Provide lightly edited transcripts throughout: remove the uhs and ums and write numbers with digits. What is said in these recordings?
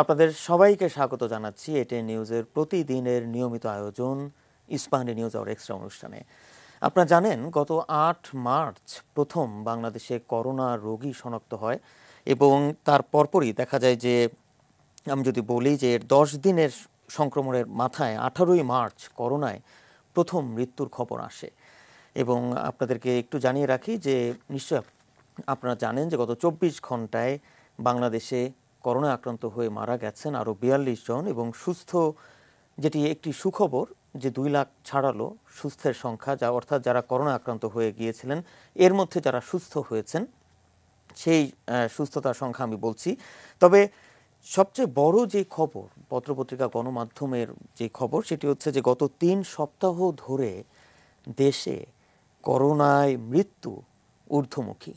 আপনাদের সবাইকে স্বাগত জানাচ্ছি এটিএন নিউজের প্রতিদিনের নিয়মিত আয়োজন ইস্পাহানি নিউজ আওয়ার এক্সট্রা অনুষ্ঠানে। আপনারা জানেন গত ৮ মার্চ প্রথম বাংলাদেশে করোনা রোগী শনাক্ত হয় এবং তার পরপরই দেখা যায় যে আমি যদি বলি যে ১০ দিনের সংক্রমণের মাথায় ১৮ই মার্চ করোনায় প্রথম মৃত্যুর খবর আসে। এবং আপনাদেরকে একটু জানিয়ে রাখি যে নিশ্চয় আপনারা জানেন যে গত ২৪ ঘন্টায় বাংলাদেশে করোনা আক্রান্ত হয়ে মারা গেছেন আরও ৪২ জন এবং সুস্থ, যেটি একটি সুখবর যে ২ লাখ ছাড়ালো সুস্থের সংখ্যা, যা অর্থাৎ যারা করোনা আক্রান্ত হয়ে গিয়েছিলেন এর মধ্যে যারা সুস্থ হয়েছেন সেই সুস্থতার সংখ্যা আমি বলছি। তবে সবচেয়ে বড় যে খবর পত্রপত্রিকা গণমাধ্যমের যে খবর সেটি হচ্ছে যে গত ৩ সপ্তাহ ধরে দেশে করোনায় মৃত্যু ঊর্ধ্বমুখী।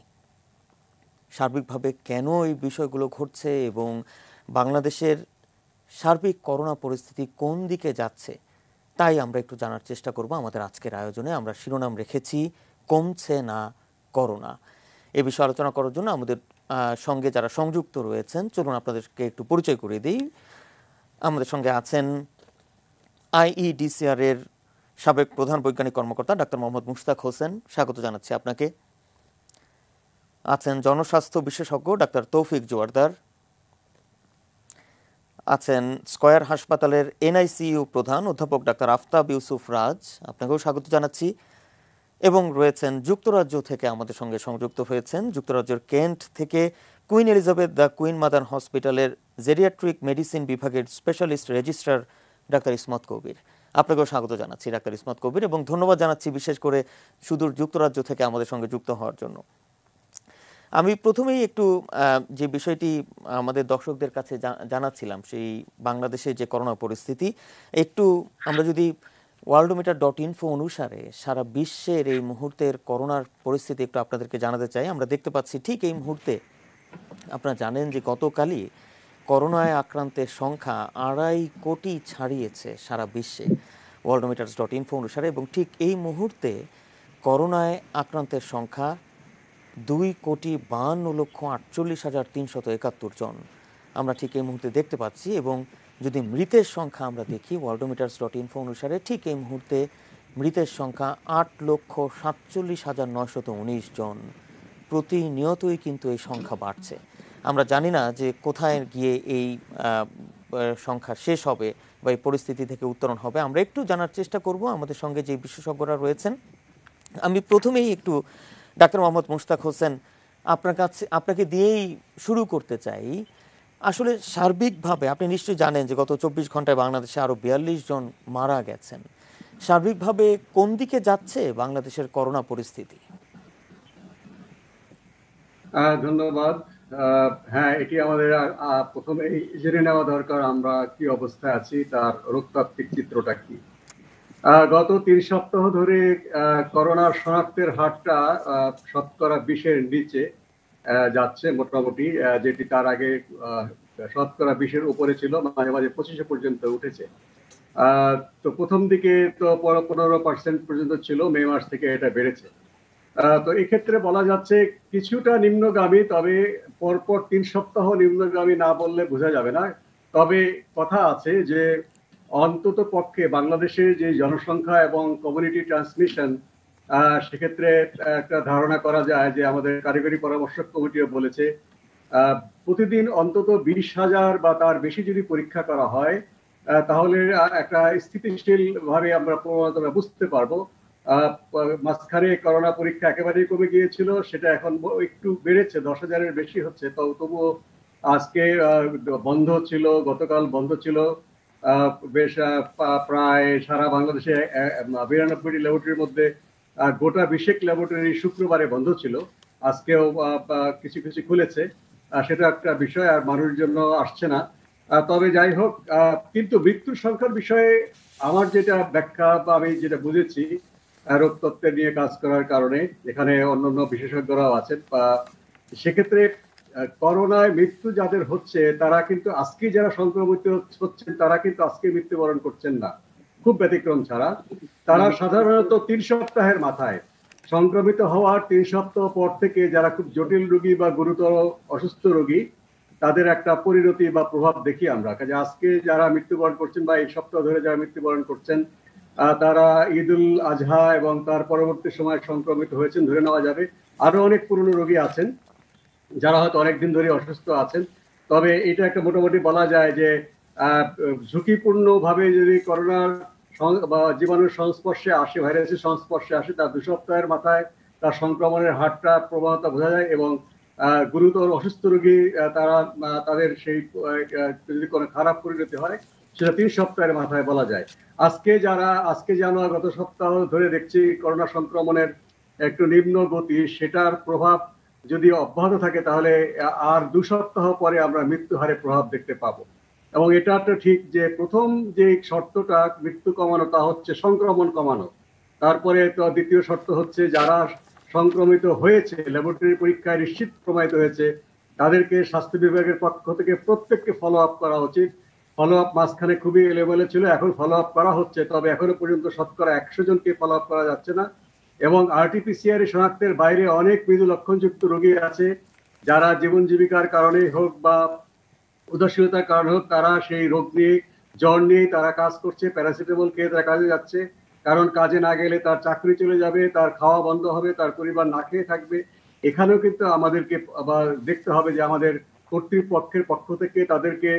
সার্বিকভাবে কেন এই বিষয়গুলো ঘটছে এবং বাংলাদেশের সার্বিক করোনা পরিস্থিতি কোন দিকে যাচ্ছে তাই আমরা একটু জানার চেষ্টা করব আমাদের আজকের আয়োজনে। আমরা শিরোনাম রেখেছি কমছে না করোনা। এ বিষয়ে আলোচনা করার জন্য আমাদের সঙ্গে যারা সংযুক্ত রয়েছেন চলুন আপনাদেরকে একটু পরিচয় করিয়ে দিই। আমাদের সঙ্গে আছেন আইইডিসিআর এর সাবেক প্রধান বৈজ্ঞানিক কর্মকর্তা ডাক্তার মোহাম্মদ মুশতাক হোসেন, স্বাগত জানাচ্ছি আপনাকে। আছেন জনস্বাস্থ্য বিশেষজ্ঞ ডাক্তার তৌফিক জোয়ারদার, আছেন স্কয়ার হাসপাতালের এনআইসিইউ প্রধান অধ্যাপক ডাক্তার আফতাব ইউসুফ রাজ, আপনাকেও স্বাগত জানাচ্ছি। এবং রয়েছেন যুক্তরাজ্য থেকে আমাদের সঙ্গে সংযুক্ত হয়েছেন যুক্তরাজ্যের কেন্ট থেকে queen Elizabeth the queen mother হসপিটালের জেরিয়াট্রিক মেডিসিন বিভাগের স্পেশালিস্ট রেজিস্ট্রার ডাক্তার ইসমত কবির, আপনাকেও স্বাগত জানাচ্ছি ডাক্তার ইসমত কবির, এবং ধন্যবাদ জানাচ্ছি বিশেষ করে সুদূর যুক্তরাজ্য থেকে আমাদের সঙ্গে যুক্ত হওয়ার জন্য। আমি প্রথমেই একটু যে বিষয়টি আমাদের দর্শকদের কাছে জানাচ্ছিলাম সেই বাংলাদেশের যে করোনা পরিস্থিতি, একটু আমরা যদি worldometer.info অনুসারে সারা বিশ্বের এই মুহূর্তের করোনার পরিস্থিতি একটু আপনাদেরকে জানাতে চাই। আমরা দেখতে পাচ্ছি ঠিক এই মুহূর্তে আপনারা জানেন যে গতকালই করোনায় আক্রান্তের সংখ্যা ২.৫ কোটি ছাড়িয়েছে সারা বিশ্বে worldometers.info অনুসারে, এবং ঠিক এই মুহূর্তে করোনায় আক্রান্তের সংখ্যা ২,৫২,৪৮,৩৭১ জন আমরা ঠিক এই মুহূর্তে দেখতে পাচ্ছি। এবং যদি মৃতের সংখ্যা আমরা দেখি worldometers.info অনুসারে ঠিক এই মুহূর্তে মৃতের সংখ্যা ৮,৪৭,৯১৯ জন। প্রতিনিয়তই কিন্তু এই সংখ্যা বাড়ছে। আমরা জানি না যে কোথায় গিয়ে এই সংখ্যা শেষ হবে বা এই পরিস্থিতি থেকে উত্তরণ হবে। আমরা একটু জানার চেষ্টা করব আমাদের সঙ্গে যে বিশেষজ্ঞরা রয়েছেন। আমি প্রথমেই একটু ডাক্তার মোহাম্মদ মুশতাক হোসেন আপনাকে দিয়েই শুরু করতে চাই। আসলে সার্বিকভাবে আপনি নিশ্চয়ই জানেন যে গত ২৪ ঘন্টায় বাংলাদেশে আরও ৪২ জন মারা গেছেন। সার্বিকভাবে কোন দিকে যাচ্ছে বাংলাদেশের করোনা পরিস্থিতি? ধন্যবাদ। হ্যাঁ, এটি আমাদের প্রথমে জেনে নেওয়া দরকার আমরা কি অবস্থায় আছি, তার রোগতাত্ত্বিক চিত্রটা কি। গত ৩ সপ্তাহ ধরে করোনার শনাক্তের হারটা শতকরা ২০-এর নিচে যাচ্ছে মোটামুটি, যেটি তার আগে শতকরা ২০-এর উপরে ছিল, মাঝে মাঝে ২৫ পর্যন্ত উঠেছে। তো প্রথম দিকে তো ১৫% পর্যন্ত ছিল, মে মাস থেকে এটা বেড়েছে। তো এক্ষেত্রে বলা যাচ্ছে কিছুটা নিম্নগামী, তবে পরপর ৩ সপ্তাহ নিম্নগামী না বললে বোঝা যাবে না। তবে কথা আছে যে অন্তত পক্ষে বাংলাদেশের যে জনসংখ্যা এবং কমিউনিটি ট্রান্সমিশন, সেক্ষেত্রে একটা ধারণা করা যায় যে আমাদের কারিগরি পরামর্শক কমিটিও বলেছে প্রতিদিন অন্তত ২০,০০০ বা তার বেশি যদি পরীক্ষা করা হয় তাহলে একটা স্থিতিশীল ভাবে আমরা প্রবণতা বুঝতে পারবো। মাঝখানে করোনা পরীক্ষা একেবারেই কমে গিয়েছিল, সেটা এখন একটু বেড়েছে, ১০,০০০-এর বেশি হচ্ছে। তবুও আজকে বন্ধ ছিল, গতকাল বন্ধ ছিল বেশ প্রায় সারা বাংলাদেশে ৯২টি ল্যাবরেটরির মধ্যে গোটা ২০ ল্যাবরেটরি শুক্রবারে বন্ধ ছিল, আজকেও কিছু কিছু খুলেছে। সেটা একটা বিষয়, আর মানুষের জন্য আসছে না। তবে যাই হোক, কিন্তু মৃত্যুর সংখ্যার বিষয়ে আমার যেটা ব্যাখ্যা বা আমি যেটা বুঝেছি রোগতত্ত্ব নিয়ে কাজ করার কারণে, এখানে অন্যান্য বিশেষজ্ঞরাও আছেন, সেক্ষেত্রে করোনায় মৃত্যু যাদের হচ্ছে তারা কিন্তু আজকে যারা সংক্রমিত হচ্ছেন তারা কিন্তু আজকে মৃত্যুবরণ করছেন না, খুব ব্যতিক্রম ছাড়া। তারা সাধারণত ৩ সপ্তাহের মাথায় সংক্রমিত হওয়ার ৩ সপ্তাহ পর থেকে যারা খুব জটিল রোগী বা গুরুতর অসুস্থ রোগী তাদের একটা পরিণতি বা প্রভাব দেখি আমরা। কাজে আজকে যারা মৃত্যুবরণ করছেন বা এই সপ্তাহ ধরে যারা মৃত্যুবরণ করছেন, তারা ঈদুল আজহা এবং তার পরবর্তী সময় সংক্রমিত হয়েছেন ধরে নেওয়া যাবে। আরো অনেক পুরনো রোগী আছেন যারা হয়তো অনেকদিন ধরে অসুস্থ আছেন। তবে এটা একটা মোটামুটি বলা যায় যে ঝুঁকিপূর্ণ ভাবে যদি করোনার বা জীবাণুর সংস্পর্শে আসে, ভাইরাসের সংস্পর্শে আসে, তার 2 সপ্তাহের মাথায় তার সংক্রমণের হারটা প্রবণতা বোঝা যায়। এবং গুরুতর অসুস্থ রোগী তারা তাদের সেই যদি কোনো খারাপ পরিণতি হয় সেটা 3 সপ্তাহের মাথায় বলা যায়। আজকে আমরা গত সপ্তাহ ধরে দেখছি করোনা সংক্রমণের একটু নিম্ন গতি, সেটার প্রভাব যদি অব্যাহত থাকে তাহলে আর 2 সপ্তাহ পরে আমরা মৃত্যু হারে প্রভাব দেখতে পাবো। এবং এটা তো ঠিক যে প্রথম যে শর্তটা মৃত্যু কমানো তা হচ্ছে সংক্রমণ কমানো। তারপরে তো দ্বিতীয় শর্ত হচ্ছে যারা সংক্রমিত হয়েছে, ল্যাবরেটরি পরীক্ষায় নিশ্চিত প্রমাণিত হয়েছে, তাদেরকে স্বাস্থ্য বিভাগের পক্ষ থেকে প্রত্যেককে ফলো আপ করা উচিত। ফলো আপ মাঝখানে খুবই এলোমেলো ছিল, এখন ফলো আপ করা হচ্ছে, তবে এখনো পর্যন্ত শতকরা 100 জনকে ফলো আপ করা যাচ্ছে না। এবং আরটিপিসিআর শনাক্তের বাইরে অনেক মৃদু লক্ষণযুক্ত রোগী আছে যারা জীবন জীবিকার কারণেই হোক বা উদাসীনতার কারণে হোক তারা সেই রোগ নিয়ে, জ্বর নিয়ে তারা কাজ করছে, প্যারাসিটামল খেয়ে তারা কাজে যাচ্ছে। কারণ কাজে না গেলে তার চাকরি চলে যাবে, তার খাওয়া বন্ধ হবে, তার পরিবার না খেয়ে থাকবে। এখানেও কিন্তু আমাদেরকে আবার দেখতে হবে যে আমাদের কর্তৃপক্ষের পক্ষ থেকে তাদেরকে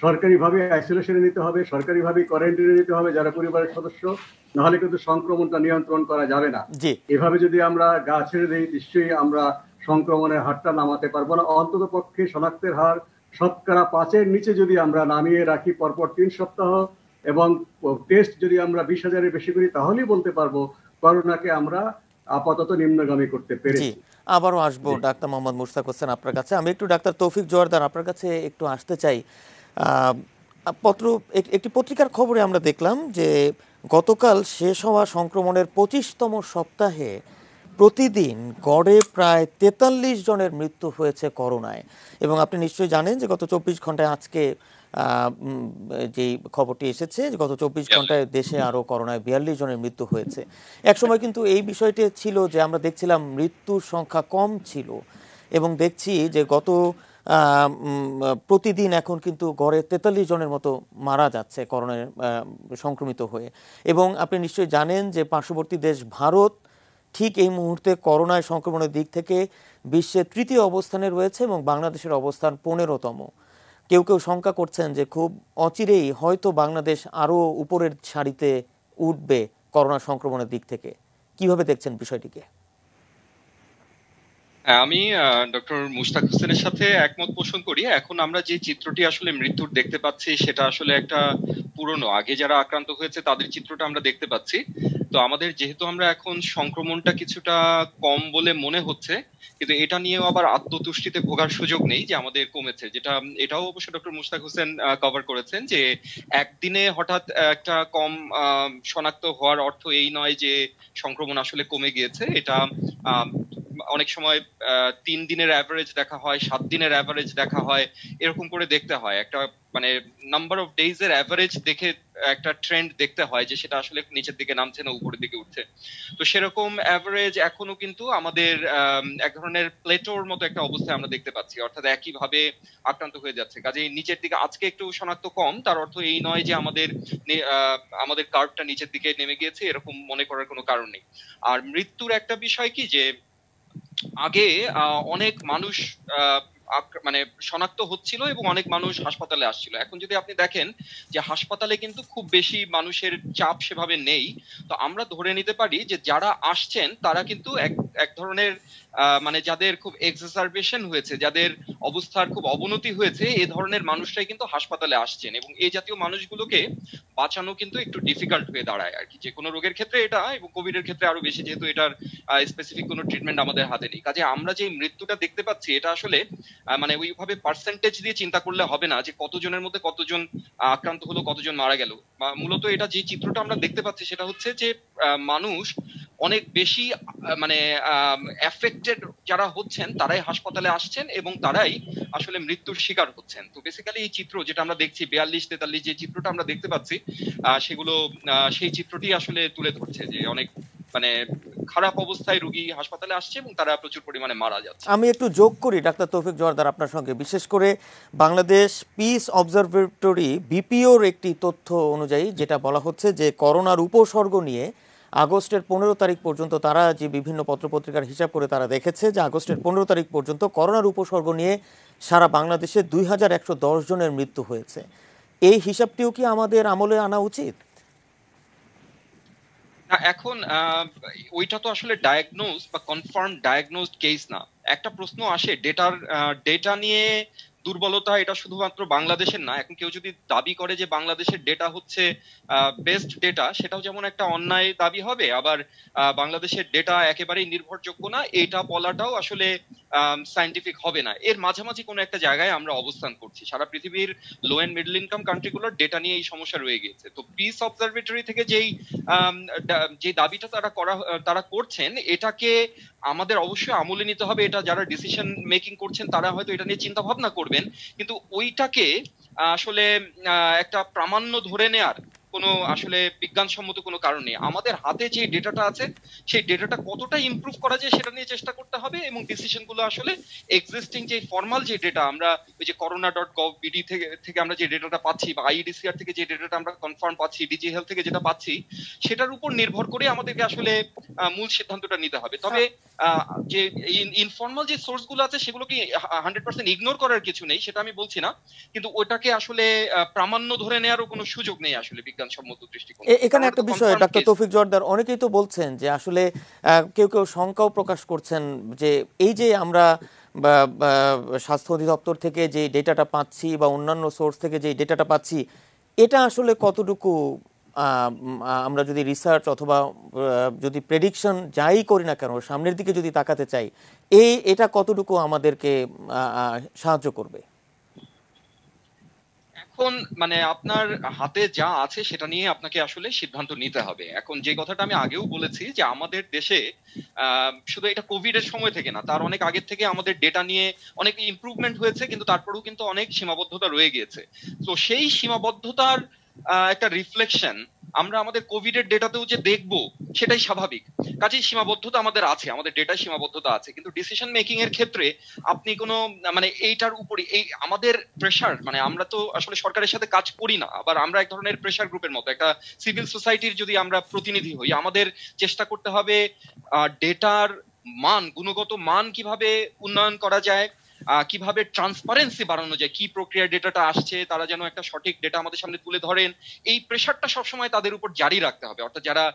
সরকারিভাবে আইসোলেশনে নিতে হবে, সরকারিভাবে কোয়ারেন্টাইনে নিতে হবে যারা পরিবারের সদস্য, নাহলে কিন্তু সংক্রমণটা নিয়ন্ত্রণ করা যাবে না। জি, এভাবে যদি আমরা গা ছেড়ে দিই নিশ্চয়ই আমরা সংক্রমণের হারটা নামাতে পারবো না। অন্তত পক্ষে শনাক্তের হার শতকরা 5-এর নিচে যদি আমরা নামিয়ে রাখি পরপর 3 সপ্তাহ, এবং টেস্ট যদি আমরা 20,000-এর বেশি করি, তাহলেই বলতে পারবো করোনাকে আমরা আপাতত নিম্নগামী করতে জি। পেরেছি। আবারও আসবো ডাক্তার মোহাম্মদ মুশতাক হোসেন আপনার কাছে। আমি একটু ডাক্তার তৌফিক জোয়ারদার আপনার কাছে একটু আসতে চাই। আহ, একটি পত্রিকার খবরে আমরা দেখলাম যে গতকাল শেষ হওয়া সংক্রমণের 25তম সপ্তাহে প্রতিদিন গড়ে প্রায় 43 জনের মৃত্যু হয়েছে করোনায়। এবং আপনি নিশ্চয়ই জানেন যে গত 24 ঘন্টায় আজকে যেই খবরটি এসেছে যে গত 24 ঘন্টায় দেশে আরো করোনায় 42 জনের মৃত্যু হয়েছে। একসময় কিন্তু এই বিষয়টি ছিল যে আমরা দেখছিলাম মৃত্যুর সংখ্যা কম ছিল, এবং দেখছি যে গত প্রতিদিন এখন কিন্তু গড়ে 43 জনের মতো মারা যাচ্ছে করোনায় সংক্রমিত হয়ে। এবং আপনি নিশ্চয়ই জানেন যে পার্শ্ববর্তী দেশ ভারত ঠিক এই মুহূর্তে করোনায় সংক্রমণের দিক থেকে বিশ্বের 3য় অবস্থানে রয়েছে এবং বাংলাদেশের অবস্থান 15তম। কেউ কেউ শঙ্কা করছেন যে খুব অচিরেই হয়তো বাংলাদেশ আরো উপরের সারিতে উঠবে করোনা সংক্রমণের দিক থেকে। কিভাবে দেখছেন বিষয়টিকে? হ্যাঁ, আমি ডক্টর মুশতাক হোসেনের সাথে একমত পোষণ করি। এখন আমরা যে চিত্রটি আসলে মৃত্যুর দেখতে পাচ্ছি সেটা আসলে একটা পুরনো, আগে যারা আক্রান্ত হয়েছে তাদের চিত্রটা আমরা দেখতে পাচ্ছি। তো আমাদের যেহেতু আমরা এখন সংক্রমণটা কিছুটা কম বলে মনে হচ্ছে, কিন্তু এটা নিয়েও আবার আত্মতুষ্টিতে ভোগার সুযোগ নেই যে আমাদের কমেছে, যেটা এটাও অবশ্য ডক্টর মুশতাক হোসেন কভার করেছেন যে একদিনে হঠাৎ একটা কম শনাক্ত হওয়ার অর্থ এই নয় যে সংক্রমণ আসলে কমে গিয়েছে। এটা অনেক সময় 3 দিনের অ্যাভারেজ দেখা হয়, 7 দিনের অ্যাভারেজ দেখা হয়, এরকম করে দেখতে হয়। একটা মানে নাম্বার অফ ডেজ এর অ্যাভারেজ দেখে একটা ট্রেন্ড দেখতে হয় যে সেটা আসলে নিচের দিকে নামছে না উপরের দিকে উঠছে। তো সেরকম অ্যাভারেজ এখনো কিন্তু আমাদের এক ধরনের প্লেটোর মতো একটা অবস্থায় আমরা দেখতে পাচ্ছি, অর্থাৎ একইভাবে আক্রান্ত হয়ে যাচ্ছে। কাজেই নিচের দিকে আজকে একটু শনাক্ত কম, তার অর্থ এই নয় যে আমাদের কার্ভটা নিচের দিকে নেমে গিয়েছে, এরকম মনে করার কোনো কারণ নেই। আর মৃত্যুর একটা বিষয় কি যে আগে অনেক মানুষ মানে শনাক্ত হচ্ছিল এবং অনেক মানুষ হাসপাতালে আসছিল। এখন যদি আপনি দেখেন যে হাসপাতালে কিন্তু খুব বেশি মানুষের চাপ সেভাবে নেই, তো আমরা ধরে নিতে পারি যে যারা আসছেন তারা কিন্তু এক ধরনের মানে যাদের খুব এক্সারবেশন হয়েছে, যাদের অবস্থার খুব অবনতি হয়েছে, এই ধরনের মানুষরাই কিন্তু হাসপাতালে আসছেন। এবং এই জাতীয় মানুষগুলোকে বাঁচানো কিন্তু একটু ডিফিকাল্ট হয়ে দাঁড়ায় আর কি, যে কোনো রোগের ক্ষেত্রে এটা, এবং কোভিড এর ক্ষেত্রে আরো বেশি, যেহেতু এটার স্পেসিফিক কোনো ট্রিটমেন্ট আমাদের হাতে নেই। কাজে আমরা যে মৃত্যুটা দেখতে পাচ্ছি এটা আসলে মানে ওইভাবে পার্সেন্টেজ দিয়ে চিন্তা করলে হবে না যে কতজনের মধ্যে কতজন আক্রান্ত হলো, কতজন মারা গেল। মূলত এটা যে চিত্রটা আমরা দেখতে পাচ্ছি সেটা হচ্ছে যে মানুষ অনেক বেশি মানে এফেক্টেড যারা হচ্ছেন তারাই হাসপাতালে আসছেন এবং তারাই আসলে মৃত্যুর শিকার হচ্ছেন। তো বেসিক্যালি এই চিত্র যেটা আমরা দেখছি 42-43 যে চিত্রটা আমরা দেখতে পাচ্ছি সেগুলো সেই চিত্রটি আসলে তুলে ধরছে যে অনেক মানে খারাপ অবস্থায় রোগী হাসপাতালে আসছে এবং তারা প্রচুর পরিমাণে মারা যাচ্ছে। আমি একটু যোগ করি ডাক্তার তৌফিক জোয়ারদার আপনার সঙ্গে, বিশেষ করে বাংলাদেশ পিস অবজারভেটরি বিপিওর একটি তথ্য অনুযায়ী যেটা বলা হচ্ছে যে করোনার উপসর্গ নিয়ে আগস্টের 15 তারিখ পর্যন্ত তারা যে বিভিন্ন পত্রপত্রিকার হিসাব করে তারা দেখেছে যে আগস্টের 15 তারিখ পর্যন্ত করোনার উপসর্গ নিয়ে সারা বাংলাদেশে 2110 জনের মৃত্যু হয়েছে। এই হিসাবটিও কি আমাদের আমলে আনা উচিত? না, এখন ওইটা তো আসলে ডায়াগনোজ বা কনফার্ম ডায়াগনোজড কেস না। একটা প্রশ্ন আসে ডেটা নিয়ে দুর্বলতা, এটা শুধুমাত্র বাংলাদেশের না। এখন কেউ যদি দাবি করে যে বাংলাদেশের ডেটা হচ্ছে বেস্ট ডেটা, সেটাও যেমন একটা অন্যায় দাবি হবে, আবার বাংলাদেশের ডেটা একেবারেই নির্ভরযোগ্য না এটা বলাটাও আসলে সায়েন্টিফিক হবে না। এর মাঝামাঝি কোনো একটা জায়গায় আমরা অবস্থান করছি। সারা পৃথিবীর লো এন্ড মিডল ইনকাম কান্ট্রিগুলোর ডেটা নিয়ে এই সমস্যা রয়ে গিয়েছে। তো পিস অবজারভেটরি থেকে যে দাবিটা তারা করছেন, এটাকে আমাদের অবশ্যই আমলে নিতে হবে। এটা যারা ডিসিশন মেকিং করছেন তারা হয়তো এটা নিয়ে চিন্তা ভাবনা করবেন, কিন্তু ওইটাকে আসলে একটা প্রামাণ্য ধরে নেয়ার কোনো আসলে বিজ্ঞানসম্মত কোনো কারণ নেই। আমাদের হাতে যে ডেটাটা আছে সেই ডেটাটা কতটা ইমপ্রুভ করা যায় সেটা নিয়ে চেষ্টা করতে হবে, এবং ডিসিশন গুলো আসলে এক্সিস্টিং যে ফর্মাল যে ডেটা আমরা ওই যে corona.gov.bd থেকে আমরা যে ডেটাটা পাচ্ছি, বা আইইডিসিআর থেকে যে ডেটাটা আমরা কনফার্ম পাচ্ছি, ডিজি হেলথ থেকে যেটা পাচ্ছি, সেটার উপর নির্ভর করে আমাদেরকে আসলে মূল সিদ্ধান্তটা নিতে হবে। তবে যে ইনফর্মাল যে সোর্স গুলো আছে সেগুলোকে 100% ইগনোর করার কিছু নেই, সেটা আমি বলছি না, কিন্তু ওটাকে আসলে প্রামাণ্য ধরে নেওয়ারও কোনো সুযোগ নেই আসলে বিজ্ঞানসম্মত দৃষ্টিকোণ। এখানে একটা বিষয় ডাক্তার তৌফিক জোয়ারদার, অনেকেই তো বলছেন যে আসলে কেউ কেউ শঙ্কাও প্রকাশ করছেন যে এই যে আমরা স্বাস্থ্য অধিদপ্তর থেকে যে ডেটাটা পাচ্ছি বা অন্যান্য সোর্স থেকে যে ডেটাটা পাচ্ছি, এটা আসলে কতটুকু আমরা যদি রিসার্চ অথবা যদি প্রেডিকশন যাই করি না কেন সামনের দিকে যদি তাকাতে চাই, এটা কতটুকু আমাদেরকে সাহায্য করবে? এখন মানে আপনার হাতে যা আছে সেটা নিয়ে আপনাকে আসলে সিদ্ধান্ত নিতে হবে। এখন যে কথাটা আমি আগেও বলেছি যে আমাদের দেশে শুধু এটা কোভিড এর সময় থেকে না, তার অনেক আগের থেকে আমাদের ডেটা নিয়ে অনেক ইমপ্রুভমেন্ট হয়েছে, কিন্তু তারপরেও কিন্তু অনেক সীমাবদ্ধতা রয়ে গিয়েছে। তো সেই সীমাবদ্ধতার একটা রিফ্লেকশন আমরা আমাদের কোভিড এর ডেটাতেও যে দেখবো সেটাই স্বাভাবিক। কাজেই সীমাবদ্ধতা আমাদের আছে, আমাদের ডেটায় সীমাবদ্ধতা আছে, কিন্তু ডিসিশন মেকিং এর ক্ষেত্রে আপনি কোনো মানে এইটার উপরে এই আমাদের প্রেসার, মানে আমরা তো আসলে সরকারের সাথে কাজ করি না, আবার আমরা এক ধরনের প্রেসার গ্রুপের মতো, একটা সিভিল সোসাইটির যদি আমরা প্রতিনিধি হই, আমাদের চেষ্টা করতে হবে ডেটার মান, গুণগত মান কিভাবে উন্নয়ন করা যায়, কিভাবে ট্রান্সপারেন্সি বাড়ানো যায়, কি প্রক্রিয়ার ডেটাটা আসছে তারা যেন একটা সঠিক ডেটা আমাদের সামনে তুলে ধরেন, এই প্রেসারটা সবসময় তাদের উপর জারি রাখতে হবে, অর্থাৎ যারা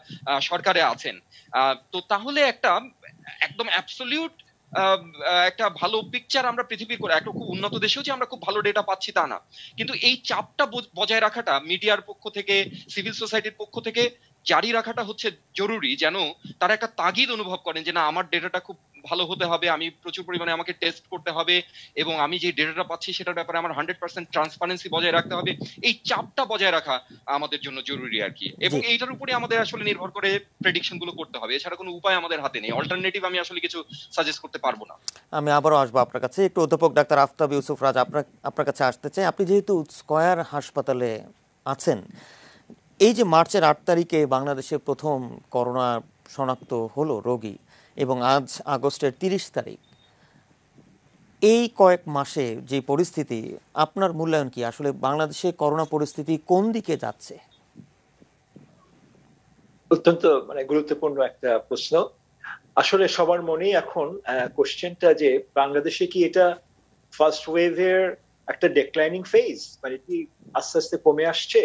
সরকারে আছেন। তো তাহলে একটা একদম অ্যাবসলিউট একটা ভালো পিকচার আমরা পৃথিবীর করে একটা খুব উন্নত দেশেও যে আমরা খুব ভালো ডেটা পাচ্ছি তা না, কিন্তু এই চাপটা বজায় রাখাটা মিডিয়ার পক্ষ থেকে, সিভিল সোসাইটির পক্ষ থেকে জারি রাখাটা হচ্ছে জরুরি, যেন তারা একটা তাগিদ অনুভব করেন যে না, আমার ডেটাটা খুব ভালো হতে হবে, আমি প্রচুর পরিমাণে আমাকে টেস্ট করতে হবে, এবং আমি যে ডেটাটা পাচ্ছি সেটার ব্যাপারে আমার 100% ট্রান্সপারেন্সি বজায় রাখতে হবে। এই চাপটা বজায় রাখা আমাদের জন্য জরুরি আর কি, এবং এইটার উপরে আমাদের আসলে নির্ভর করে প্রেডিকশন গুলো করতে হবে। এছাড়া কোনো উপায় আমাদের হাতে নেই, অল্টারনেটিভ আমি আসলে কিছু সাজেস্ট করতে পারবো না। আমি আবারও আসবো আপনার কাছে, একটু অধ্যাপক ডাক্তার আফতাব ইউসুফ রাজ আপনার কাছে আসতে চাই। আপনি যেহেতু স্কয়ার হাসপাতালে আছেন, এই যে মার্চের 8 তারিখে বাংলাদেশে প্রথম করোনা শনাক্ত হলো রোগী, এবং আজ আগস্টের 30 তারিখ, এই কয়েক মাসে যে পরিস্থিতি, আপনার মূল্যায়ন কি? আসলে বাংলাদেশে করোনা পরিস্থিতি কোন দিকে যাচ্ছে? অত্যন্ত গুরুত্বপূর্ণ একটা প্রশ্ন। আসলে সবার মনেই এখন কোশ্চেনটা যে বাংলাদেশে কি এটা ফার্স্ট ওয়েভের একটা ডেক্লাইনিং ফেজ, মানে কি আস্তে আস্তে কমে আসছে,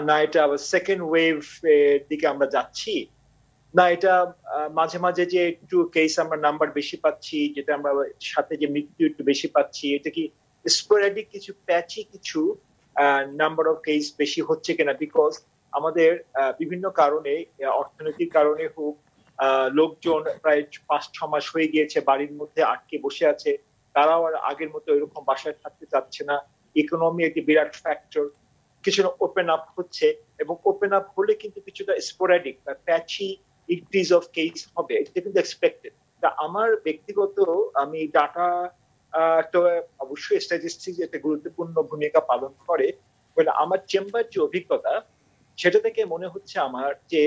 না এটা আবার সেকেন্ড ওয়েভ এর দিকে আমরা যাচ্ছি, না এটা মাঝে মাঝে যে একটু কেস আমরা নাম্বার বেশি পাচ্ছি, যেটা আমরা সাথে যে মৃত্যু একটু বেশি পাচ্ছি, এটা কি স্পোরাডিক কিছু প্যাচি কিছু নাম্বার অফ কেস বেশি হচ্ছে কিনা। বিকজ আমাদের বিভিন্ন কারণে, অর্থনৈতিক কারণে হোক, লোকজন প্রায় 5-6 মাস হয়ে গিয়েছে বাড়ির মধ্যে আটকে বসে আছে, তারাও আর আগের মতো এরকম বাসায় থাকতে চাচ্ছে না। ইকোনমি একটি বিরাট ফ্যাক্টর, কিছু ওপেন আপ হচ্ছে, এবং ওপেন আপ হলে কিন্তু কিছুটা স্পোরাডিক বা প্যাচি ইনক্রিজ অফ কেস হবে, এটা কিন্তু এক্সপেক্টেড। তা আমার ব্যক্তিগত, আমি ডাটা তো অবশ্যই স্ট্যাটিস্টিক্স একটা গুরুত্বপূর্ণ ভূমিকা পালন করে, বলে আমার চেম্বার যে অভিজ্ঞতা সেটা থেকে মনে হচ্ছে আমার যে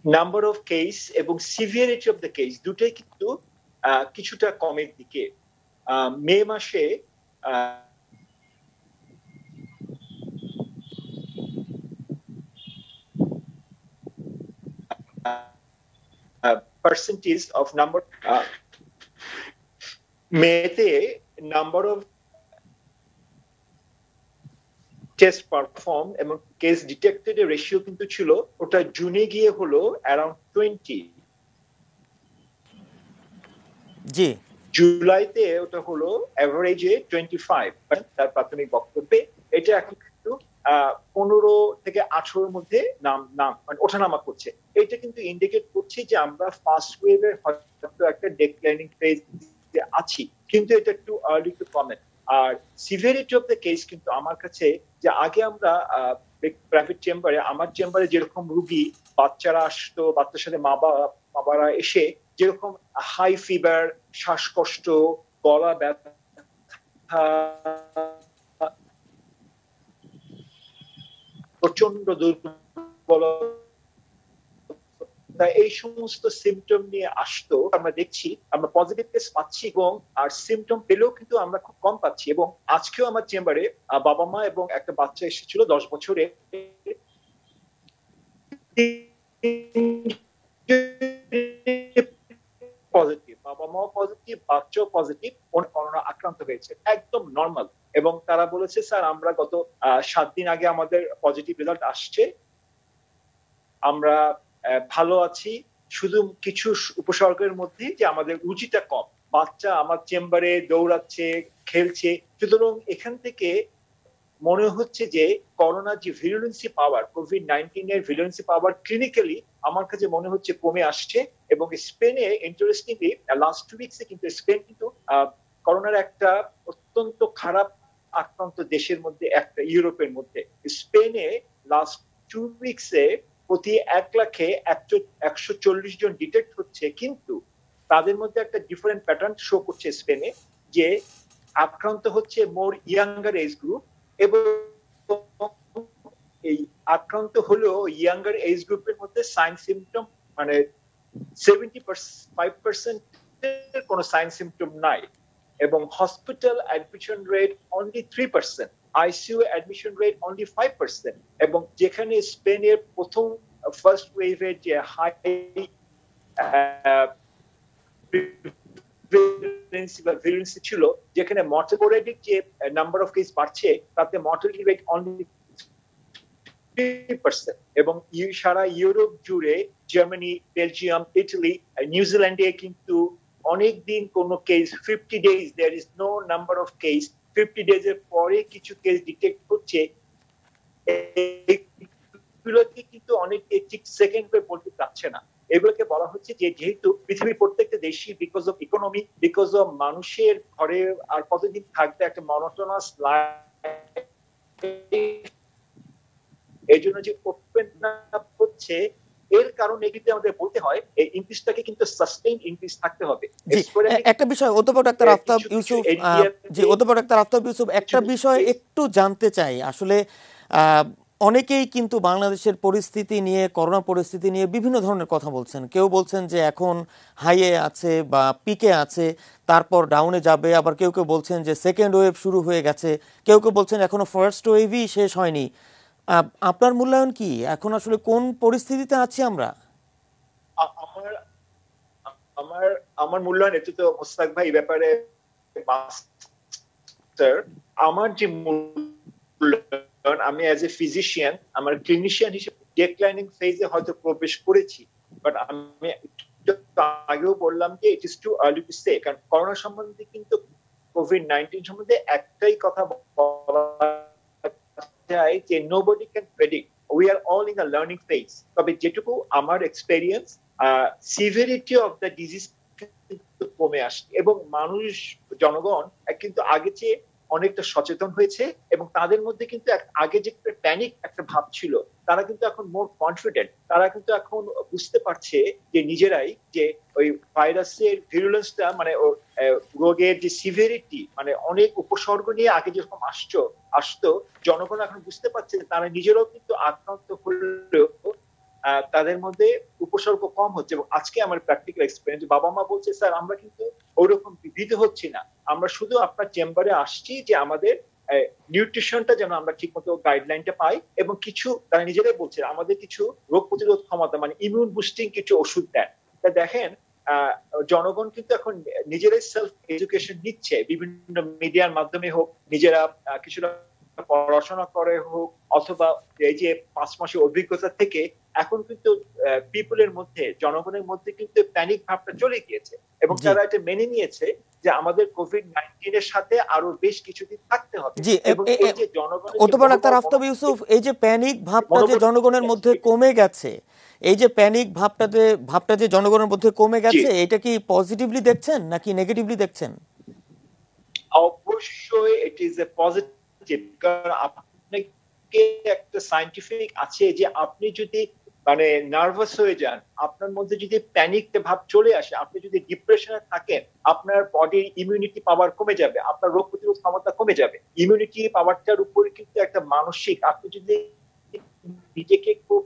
নাম্বার অফ কেস এবং সিভিয়ারিটি অফ দ্য কেস দুটাই কিন্তু কিছুটা কমের দিকে। মে মাসে পার্সেন্টেজ অফ নাম্বার, মেতে নাম্বার অফ টেস্ট পারফর্ম এবং কেস ডিটেক্টেড এর রেশিও কিন্তু ছিল, ওটা জুনে গিয়ে হলো অ্যারাউন্ড 20, জি জুলাইতে ওটা হলো এভারেজে 25 তার প্রাথমিক বক্তব্যে। এটা এখন কিন্তু 15 থেকে 18 মধ্যে মানে ওঠানামা করছে। এটা কিন্তু ইন্ডিকেট করছে যে আমরা ফার্স্ট ওয়েভের হয়তো একটা ডেক্লাইনিং ফেজে আছি, কিন্তু এটা একটু আর্লি টু কমেন্ট। আর সিভিয়ারিটি অফ দ্য কেস কিন্তু আমার কাছে, যে আগে আমরা প্রাইভেট চেম্বারে, আমার চেম্বারে যেরকম রুগী বাচ্চারা আসতো, বাচ্চার সাথে বাবারা এসে যেরকম হাই ফিভার, শ্বাসকষ্ট, গলা ব্যথা, প্রচন্ড দুর্বলতা, এই সমস্ত সিমটম নিয়ে আসতো, আমরা দেখছি আমরা পজিটিভ কেস পাচ্ছি এবং আর সিমটম পেলেও কিন্তু আমরা খুব কম পাচ্ছি। এবং আজকেও আমার চেম্বারে বাবা মা এবং একটা বাচ্চা এসেছিল 10 বছরের, পজিটিভ, বাবা মাও পজিটিভ, বাচ্চাও পজিটিভ, করোনা আক্রান্ত হয়েছে, একদম নর্মাল। এবং তারা বলেছে স্যার আমরা গত 7 দিন আগে আমাদের পজিটিভ রেজাল্ট আসছে, আমরা ভালো আছি, শুধু কিছু উপসর্গের মধ্যে যে আমাদের রুচিটা কম। বাচ্চা আমার চেম্বারে দৌড়াচ্ছে, খেলছে, সুতরাং এখান থেকে মনে হচ্ছে যে করোনার যে ভিরুলেন্সি পাওয়ার, কোভিড-19 এর ভিরুলেন্সি পাওয়ার ক্লিনিক্যালি আমার কাছে মনে হচ্ছে কমে আসছে। এবং স্পেনে ইন্টারেস্টিংলি লাস্ট 2 উইকসে কিন্তু স্পেন কিন্তু করোনার একটা অত্যন্ত খারাপ আক্রান্ত দেশের মধ্যে একটা, ইউরোপের মধ্যে। স্পেনে লাস্ট 2 উইকসে প্রতি 1 লাখে 140 জন ডিটেক্ট হচ্ছে, কিন্তু তাদের মধ্যে একটা ডিফারেন্ট প্যাটার্ন শো করছে স্পেনে, যে আক্রান্ত হচ্ছে মোর ইয়াঙ্গার এজ গ্রুপ, এবং এই আক্রান্ত হলেও ইয়াঙ্গার এজ গ্রুপের মধ্যে সাইন সিমটম মানে 75% কোনো সাইন সিমটম নাই, এবং hospital admission rate only 3%, ICU admission rate only 5%। এবং যেখানে স্পেনের প্রথম ফার্স্ট ওয়েভের যে হাই ভিরুলেন্সি ছিল, যেখানে মর্টালিটি যে নাম্বার অফ কেস বাড়ছে, তাতে মর্টালিটি রেট অনলি 3%। এবং সারা ইউরোপ জুড়ে জার্মানি, বেলজিয়াম, ইটালি, নিউজিল্যান্ডে কিন্তু অনেক দিন কোন case 50 days there is no number of case, 50 days এর পরে কিছু কেস ডিটেক্ট হচ্ছে, এগুলোকে কিন্তু অনেকে ঠিক সেকেন্ড ওয়েভ বলতে পারছে না। এগুলোকে বলা হচ্ছে যে যেহেতু পৃথিবীর প্রত্যেকটা দেশই because of economy, because of মানুষের ঘরে আর কতদিন থাকবে একটা মনোটোনাস লাইফ, এই জন্য যে ওপেন আপ হচ্ছে, এর কারণে কিন্তু আমাদের বলতে হয় এই ইনক্রিজটাকে কিন্তু সাস্টেইন ইনক্রিজ থাকতে হবে। একটা বিষয় অধ্যাপক ডাক্তার আফতাব ইউসুফ, যে অধ্যাপক ডাক্তার আফতাব ইউসুফ, একটা বিষয় একটু জানতে চাই। আসলে অনেকেই কিন্তু বাংলাদেশের পরিস্থিতি নিয়ে, করোনা পরিস্থিতি নিয়ে বিভিন্ন ধরনের কথা বলছেন। কেউ বলছেন যে এখন হাইয়ে আছে বা পিকে আছে, তারপর ডাউনে যাবে, আবার কেউ কেউ বলছেন যে সেকেন্ড ওয়েভ শুরু হয়ে গেছে, কেউ কেউ বলছেন এখনো ফার্স্ট ওয়েভই শেষ হয়নি। আপনার মূল্যায়ন কি, এখন আসলে কোন পরিস্থিতিতে আছি আমরা? আমার মূল্যায়ন, এটা তো মোস্তাক ভাই ব্যাপারে মাস্টার। আমার যে মূল্যায়ন, আমি অ্যাজ এ ফিজিশিয়ান, আমার ক্লিনিশিয়ান হিসেবে ডিক্লাইনিং ফেজে হয়তো প্রবেশ করেছি, বাট আমি আগেও বললাম যে it is too early to say. কারণ করোনা সম্বন্ধে কিন্তু, কোভিড-19 সম্বন্ধে একটাই কথা বলা যায় যে nobody can predict, we are all in a learning phase. তবে যেটুকু আমার experience, severity of the disease কমে আসছে, এবং মানুষ, জনগণ কিন্তু আগে চেয়ে অনেকটা সচেতন হয়েছে, এবং তাদের মধ্যে কিন্তু আগে যে প্যানিক একটা ভাব ছিল, তারা কিন্তু এখন মোর কনফিডেন্ট। তারা কিন্তু এখন বুঝতে পারছে যে নিজেরাই যে ওই ভাইরাসের ভিরুলেন্সটা, মানে রোগের যে সিভিয়ারিটি, মানে অনেক উপসর্গ নিয়ে আগে যেরকম আসতো, জনগণ এখন বুঝতে পারছে তারা নিজেরাও কিন্তু আক্রান্ত হলেও তাদের মধ্যে উপসর্গ কম হচ্ছে। এবং আজকে আমার প্র্যাকটিক্যাল এক্সপেরিয়েন্স, বাবা মা বলছে স্যার আমরা কিন্তু ওরকম ভীত হচ্ছি না, আমরা শুধু আপনার চেম্বারে আসছি যে আমাদের নিউট্রিশনটা যেন আমরা ঠিক মতো গাইডলাইনটা পাই, এবং কিছু তারা নিজেরাই বলছে আমাদের কিছু রোগ প্রতিরোধ ক্ষমতা মানে ইমিউন বুস্টিং কিছু ওষুধ দেন। তা দেখেন জনগণ কিন্তু এখন নিজেরাই সেলফ এডুকেশন নিচ্ছে, বিভিন্ন মিডিয়ার মাধ্যমে হোক, নিজেরা কিছুটা পড়াশোনা করে হোক, অথবা এই যে 5 মাসের অভিজ্ঞতা থেকে এখন কিন্তু পিপলের মধ্যে, জনগণের মধ্যে কিন্তু প্যানিক ভাবটা চলে গিয়েছে, এবং তারা এটা মেনে নিয়েছে যে আমাদের কোভিড-19 এর সাথে আরো বেশ কিছুদিন থাকতে হবে। এবং এই যে জনগণের অথবা ডাক্তার আফতাব ইউসুফ, এই যে প্যানিক ভাবটা যে জনগণের মধ্যে কমে গেছে, এই যে প্যানিক ভাবটা যে জনগণের মধ্যে কমে গেছে, এটা কি পজিটিভলি দেখছেন নাকি নেগেটিভলি দেখছেন? অবশ্যই ইট ইজ এ পজিটিভ, কারণ আপনাকে একটা সায়েন্টিফিক আছে যে আপনি যদি মানে নার্ভাস হয়ে যান, আপনার মধ্যে যদি প্যানিক ভাব চলে আসে, আপনি যদি ডিপ্রেশনে থাকেন, আপনার বডির ইমিউনিটি পাওয়ার কমে যাবে, আপনার রোগ প্রতিরোধ ক্ষমতা কমে যাবে। ইমিউনিটি পাওয়ারটার উপরে কিন্তু একটা মানসিক, আপনি যদি নিজেকে খুব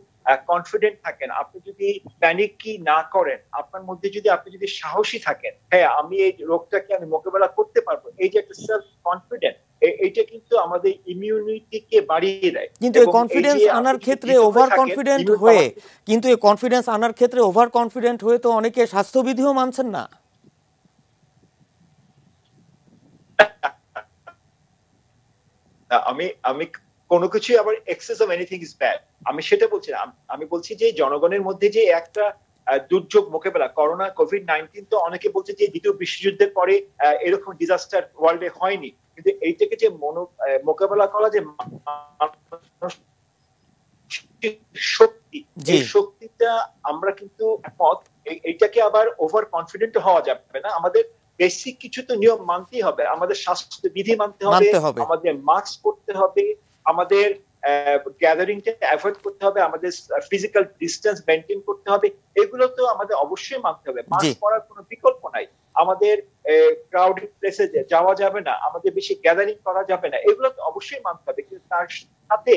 কনফিডেন্ট থাকেন, আপনি যদি প্যানিক কি না করেন, আপনার মধ্যে যদি আপনি যদি সাহসী থাকেন, হ্যাঁ আমি এই রোগটাকে আমি মোকাবেলা করতে পারবো, এই যে একটা সেলফ কনফিডেন্ট, এইটা কিন্তু আমাদের ইমিউনিটিকে বাড়িয়ে দেয়। কিন্তু এই কনফিডেন্স আনার ক্ষেত্রে ওভার কনফিডেন্ট হয়ে, কিন্তু এই কনফিডেন্স আনার ক্ষেত্রে ওভার কনফিডেন্ট হয়ে তো অনেকে স্বাস্থ্যবিধিও মানছেন না। আমি কোনো কিছু আবার access of anything is bad, আমি সেটা বলছি না। আমি বলছি যে জনগণের মধ্যে যে একটা দুর্যোগ মোকাবেলা, করোনা কোভিড-19 তো অনেকে বলছে যে দ্বিতীয় বিশ্বযুদ্ধের পরে এরকম ডিজাস্টার ওয়ার্ল্ডে হয়নি, কিন্তু এইটাকে যে মোকাবেলা করা যে শক্তি, এই শক্তিটা আমরা কিন্তু একমত, এইটাকে আবার ওভার কনফিডেন্ট হওয়া যাবে না। আমাদের বেসিক কিছু তো নিয়ম মানতেই হবে, আমাদের স্বাস্থ্যবিধি মানতে হবে, আমাদের মাস্ক পরতে হবে, আমাদের গ্যাদারিংটা অ্যাভয়েড করতে হবে, আমাদের ফিজিক্যাল ডিসটেন্স মেনটেন করতে হবে, এগুলো তো আমাদের অবশ্যই মানতে হবে। মাস্ক পরার কোনো বিকল্প নাই, আমাদের ক্রাউডেড প্লেসে যাওয়া যাবে না, আমাদের বেশি গ্যাদারিং করা যাবে না, এগুলো তো অবশ্যই মানতে হবে। কিন্তু তার সাথে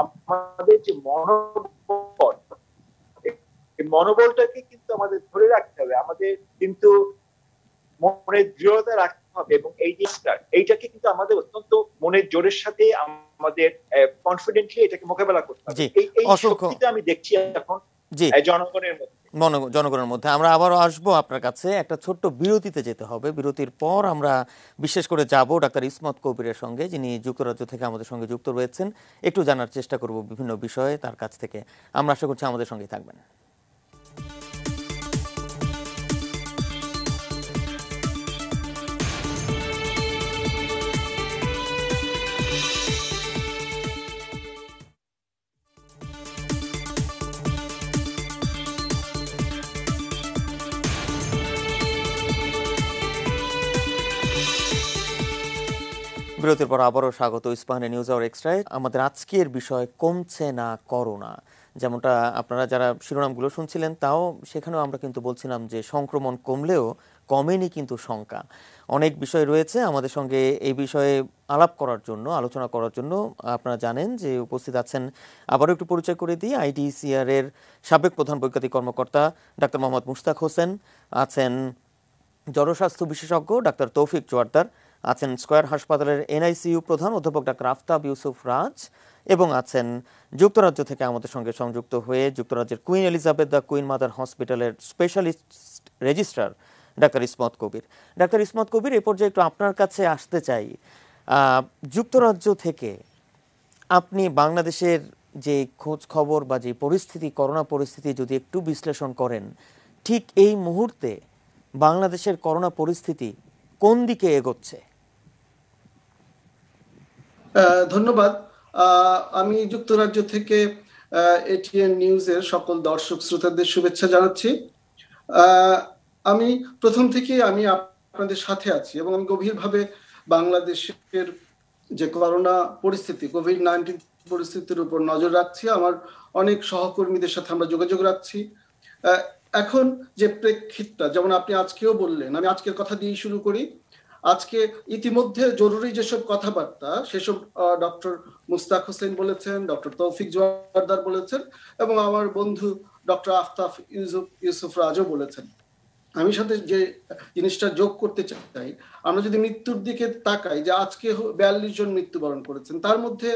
আমাদের যে মনোবল, এই মনোবলটাকে কিন্তু আমাদের ধরে রাখতে হবে, আমাদের কিন্তু মনের দৃঢ়তা রাখতে হবে, এবং এই যে এইটাকে কিন্তু আমাদের অত্যন্ত মনের জোরের সাথে আমাদের কনফিডেন্টলি এটাকে মোকাবেলা করতে হবে। এই শক্তিটা আমি দেখছি এখন জনগণের মধ্যে। আমরা আবারও আসবো আপনার কাছে, একটা ছোট্ট বিরতিতে যেতে হবে, বিরতির পর আমরা বিশেষ করে যাব ডাক্তার ইসমত কবিরের সঙ্গে, যিনি যুক্তরাজ্য থেকে আমাদের সঙ্গে যুক্ত রয়েছেন, একটু জানার চেষ্টা করব বিভিন্ন বিষয়ে তার কাছ থেকে। আমরা আশা করছি আমাদের সঙ্গেই থাকবেন। বিরতির পর আবারও স্বাগত ইস্পাহানি নিউজ আওয়ার এক্সট্রায়। আমাদের আজকের বিষয় কমছে না করোনা। যেমনটা আপনারা যারা শিরোনামগুলো শুনছিলেন, তাও সেখানেও আমরা কিন্তু বলছিলাম যে সংক্রমণ কমলেও কমেনি কিন্তু সংখ্যা। অনেক বিষয় রয়েছে আমাদের সঙ্গে এই বিষয়ে আলাপ করার জন্য, আলোচনা করার জন্য। আপনারা জানেন যে উপস্থিত আছেন, আবারও একটু পরিচয় করে দিই, আইডিসিআর এর সাবেক প্রধান বৈজ্ঞানিক কর্মকর্তা ডাক্তার মোহাম্মদ মুশতাক হোসেন, আছেন জনস্বাস্থ্য বিশেষজ্ঞ ডাক্তার তৌফিক জোয়ারদার, আছেন স্কয়ার হাসপাতালের এনআইসিইউ প্রধান অধ্যাপক ডাক্তার আফতাব ইউসুফ রাজ, এবং আছেন যুক্তরাজ্য থেকে আমাদের সঙ্গে সংযুক্ত হয়ে যুক্তরাজ্যের queen Elizabeth the queen mother হসপিটালের স্পেশালিস্ট রেজিস্ট্রার ডাক্তার ইসমত কবির। ডাক্তার ইসমত কবির, এ পর্যায়ে একটু আপনার কাছে আসতে চাই। যুক্তরাজ্য থেকে আপনি বাংলাদেশের যে খোঁজ খবর বা যে পরিস্থিতি, করোনা পরিস্থিতি যদি একটু বিশ্লেষণ করেন, ঠিক এই মুহূর্তে বাংলাদেশের করোনা পরিস্থিতি কোন দিকে এগোচ্ছে? ধন্যবাদ। আমি যুক্তরাজ্য থেকে এটিএন নিউজের সকল দর্শক শ্রোতাদের শুভেচ্ছা জানাচ্ছি। আমি প্রথম থেকে আমি আপনাদের সাথে আছি, এবং আমি গভীরভাবে বাংলাদেশের যে করোনা পরিস্থিতি, কোভিড-19 পরিস্থিতির উপর নজর রাখছি। আমার অনেক সহকর্মীদের সাথে আমরা যোগাযোগ রাখছি। এখন যে প্রেক্ষিতটা, যেমন আপনি আজকেও বললেন, আমি আজকের কথা দিয়ে শুরু করি। আজকে ইতিমধ্যে জরুরি যেসব কথাবার্তা সেসব ডক্টর মুস্তাক হোসেন বলেছেন, ডক্টর তৌফিক জোয়ারদার বলেছেন এবং আমার বন্ধু ডক্টর আফতাব ইউসুফ রাজও বলেছেন। আমি সাথে যে জিনিসটা যোগ করতে চাই, আমরা যদি মৃত্যুর দিকে তাকাই, যে আজকে 42 জন মৃত্যুবরণ করেছেন, তার মধ্যে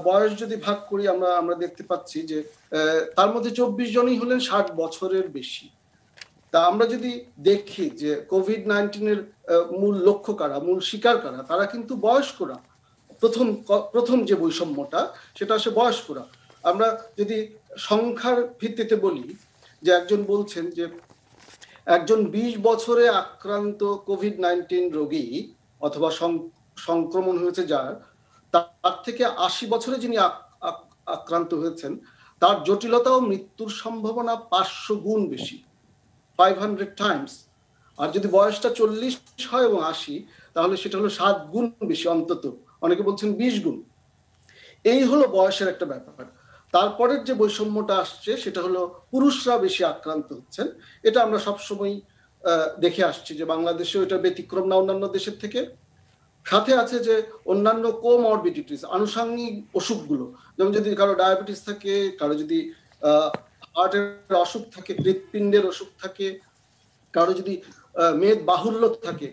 বয়স যদি ভাগ করি আমরা দেখতে পাচ্ছি যে তার মধ্যে 24 জনই হলেন 60 বছরের বেশি। তা আমরা যদি দেখি যে কোভিড-19 মূল লক্ষ্য কারা, মূল শিকার কারা, তারা কিন্তু বয়স্করা। প্রথম যে বৈষম্যটা সেটা আসে বয়স্করা। আমরা যদি সংখ্যার ভিত্তিতে বলি, যে একজন বলছেন যে একজন 20 বছরে আক্রান্ত কোভিড-19 রোগী অথবা সংক্রমণ হয়েছে যার, তার থেকে 80 বছরে যিনি আক্রান্ত হয়েছেন তার জটিলতা ও মৃত্যুর সম্ভাবনা 500 গুণ বেশি, 500 টাইমস। আর যদি বয়সটা 40 হয় এবং 80, তাহলে সেটা হলো 7 গুণ বেশি, অন্তত অনেকে বলছেন 20 গুণ। এই হলো বয়সের একটা ব্যাপার। তারপরের যে বৈষম্যটা আসছে সেটা হলো পুরুষরা বেশি আক্রান্ত হচ্ছেন। এটা আমরা সবসময় দেখে আসছি যে বাংলাদেশেও এটা ব্যতিক্রম না অন্যান্য দেশের থেকে। সাথে আছে যে অন্যান্য কোমরবিডিটিস, আনুষঙ্গিক অসুখগুলো, যেমন যদি কারো ডায়াবেটিস থাকে, কারো যদি হার্টের অসুখ থাকে, হৃৎপিণ্ডের অসুখ থাকে, কারো যদি মেদ বাহুল্য থাকে,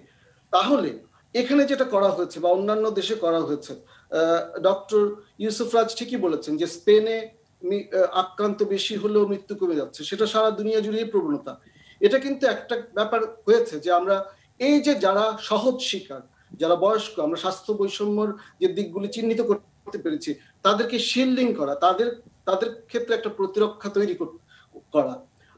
তাহলে এখানে যেটা করা হয়েছে বা অন্যান্য দেশে করা হয়েছে, ডক্টর ইউসুফ রাজ ঠিকই বলেছেন যে স্পেনে আক্রান্ত বেশি হলেও মৃত্যু কমে যাচ্ছে, সেটা সারা দুনিয়া জুড়েই প্রবণতা। এটা কিন্তু একটা ব্যাপার হয়েছে যে আমরা এই যে যারা সহজ শিকার, যারা বয়স্ক, আমরা স্বাস্থ্য বৈষম্যর যে দিকগুলি চিহ্নিত করতে পেরেছি, তাদেরকে শিল্ডিং করা, তাদের ক্ষেত্রে একটা প্রতিরক্ষা তৈরি করা।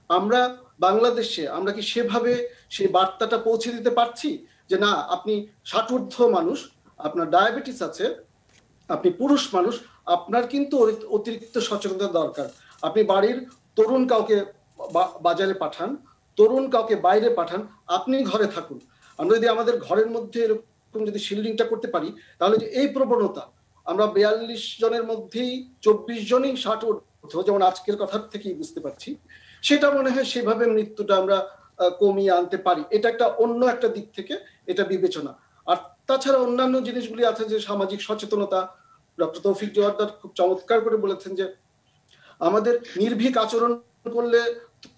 আমরা বাংলাদেশে আমরা কি সেভাবে সেই বার্তাটা পৌঁছে দিতে পারছি যে না, আপনি 60 ঊর্ধ্ব মানুষ, আপনার ডায়াবেটিস আছে, আপনি পুরুষ মানুষ, আপনার কিন্তু অতিরিক্ত সচেতনতা দরকার। আপনি বাড়ির তরুণ কাউকে বাজারে পাঠান, তরুণ কাউকে বাইরে পাঠান, আপনি ঘরে থাকুন। আমরা যদি আমাদের ঘরের মধ্যে এরকম যদি শিল্ডিংটা করতে পারি, তাহলে যে এই প্রবণতা, আমরা 42 জনের মধ্যেই 24 জনই 60 ঊর্ধ্ব, যেমন আজকের কথা থেকেই বুঝতে পারছি, সেটা মনে হয় সেভাবে মৃত্যুটা আমরা কমিয়ে আনতে পারি। এটা একটা অন্য একটা দিক থেকে এটা বিবেচনা। আর তাছাড়া অন্যান্য জিনিসগুলি আছে, যে সামাজিক সচেতনতা। ডক্টর তৌফিক জোয়ারদার খুব চমৎকার করে বলেছেন যে আমাদের নির্ভীক আচরণ করলে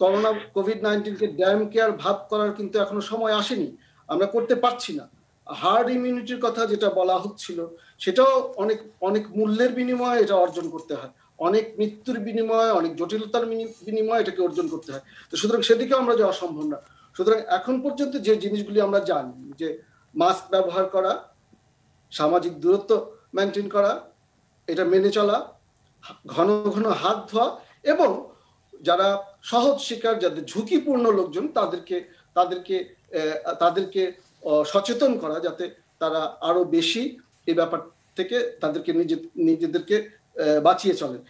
করোনা কোভিড-19কে ড্যাম কেয়ার ভাব করার কিন্তু এখনো সময় আসেনি, আমরা করতে পারছি না। হার্ড ইমিউনিটির কথা যেটা বলা হচ্ছিল, সেটাও অনেক অনেক মূল্যের বিনিময়ে এটা অর্জন করতে হয়, অনেক মৃত্যুর বিনিময়ে, অনেক জটিলতার বিনিময়ে এটাকে অর্জন করতে হয়। তো সুতরাং সেদিকে আমরা যাওয়া সম্ভব না। সুতরাং এখন পর্যন্ত যে জিনিসগুলি আমরা জানি, যে মাস্ক ব্যবহার করা, সামাজিক দূরত্ব মেনটেন করা, এটা মেনে চলা, ঘন ঘন হাত ধোয়া, এবং যারা সহজ শিকার, যাদের ঝুঁকিপূর্ণ লোকজন, তাদেরকে সচেতন করা, যাতে তারা আরো বেশি এই ব্যাপার থেকে তাদেরকে নিজেদেরকে বাঁচিয়ে চলেন।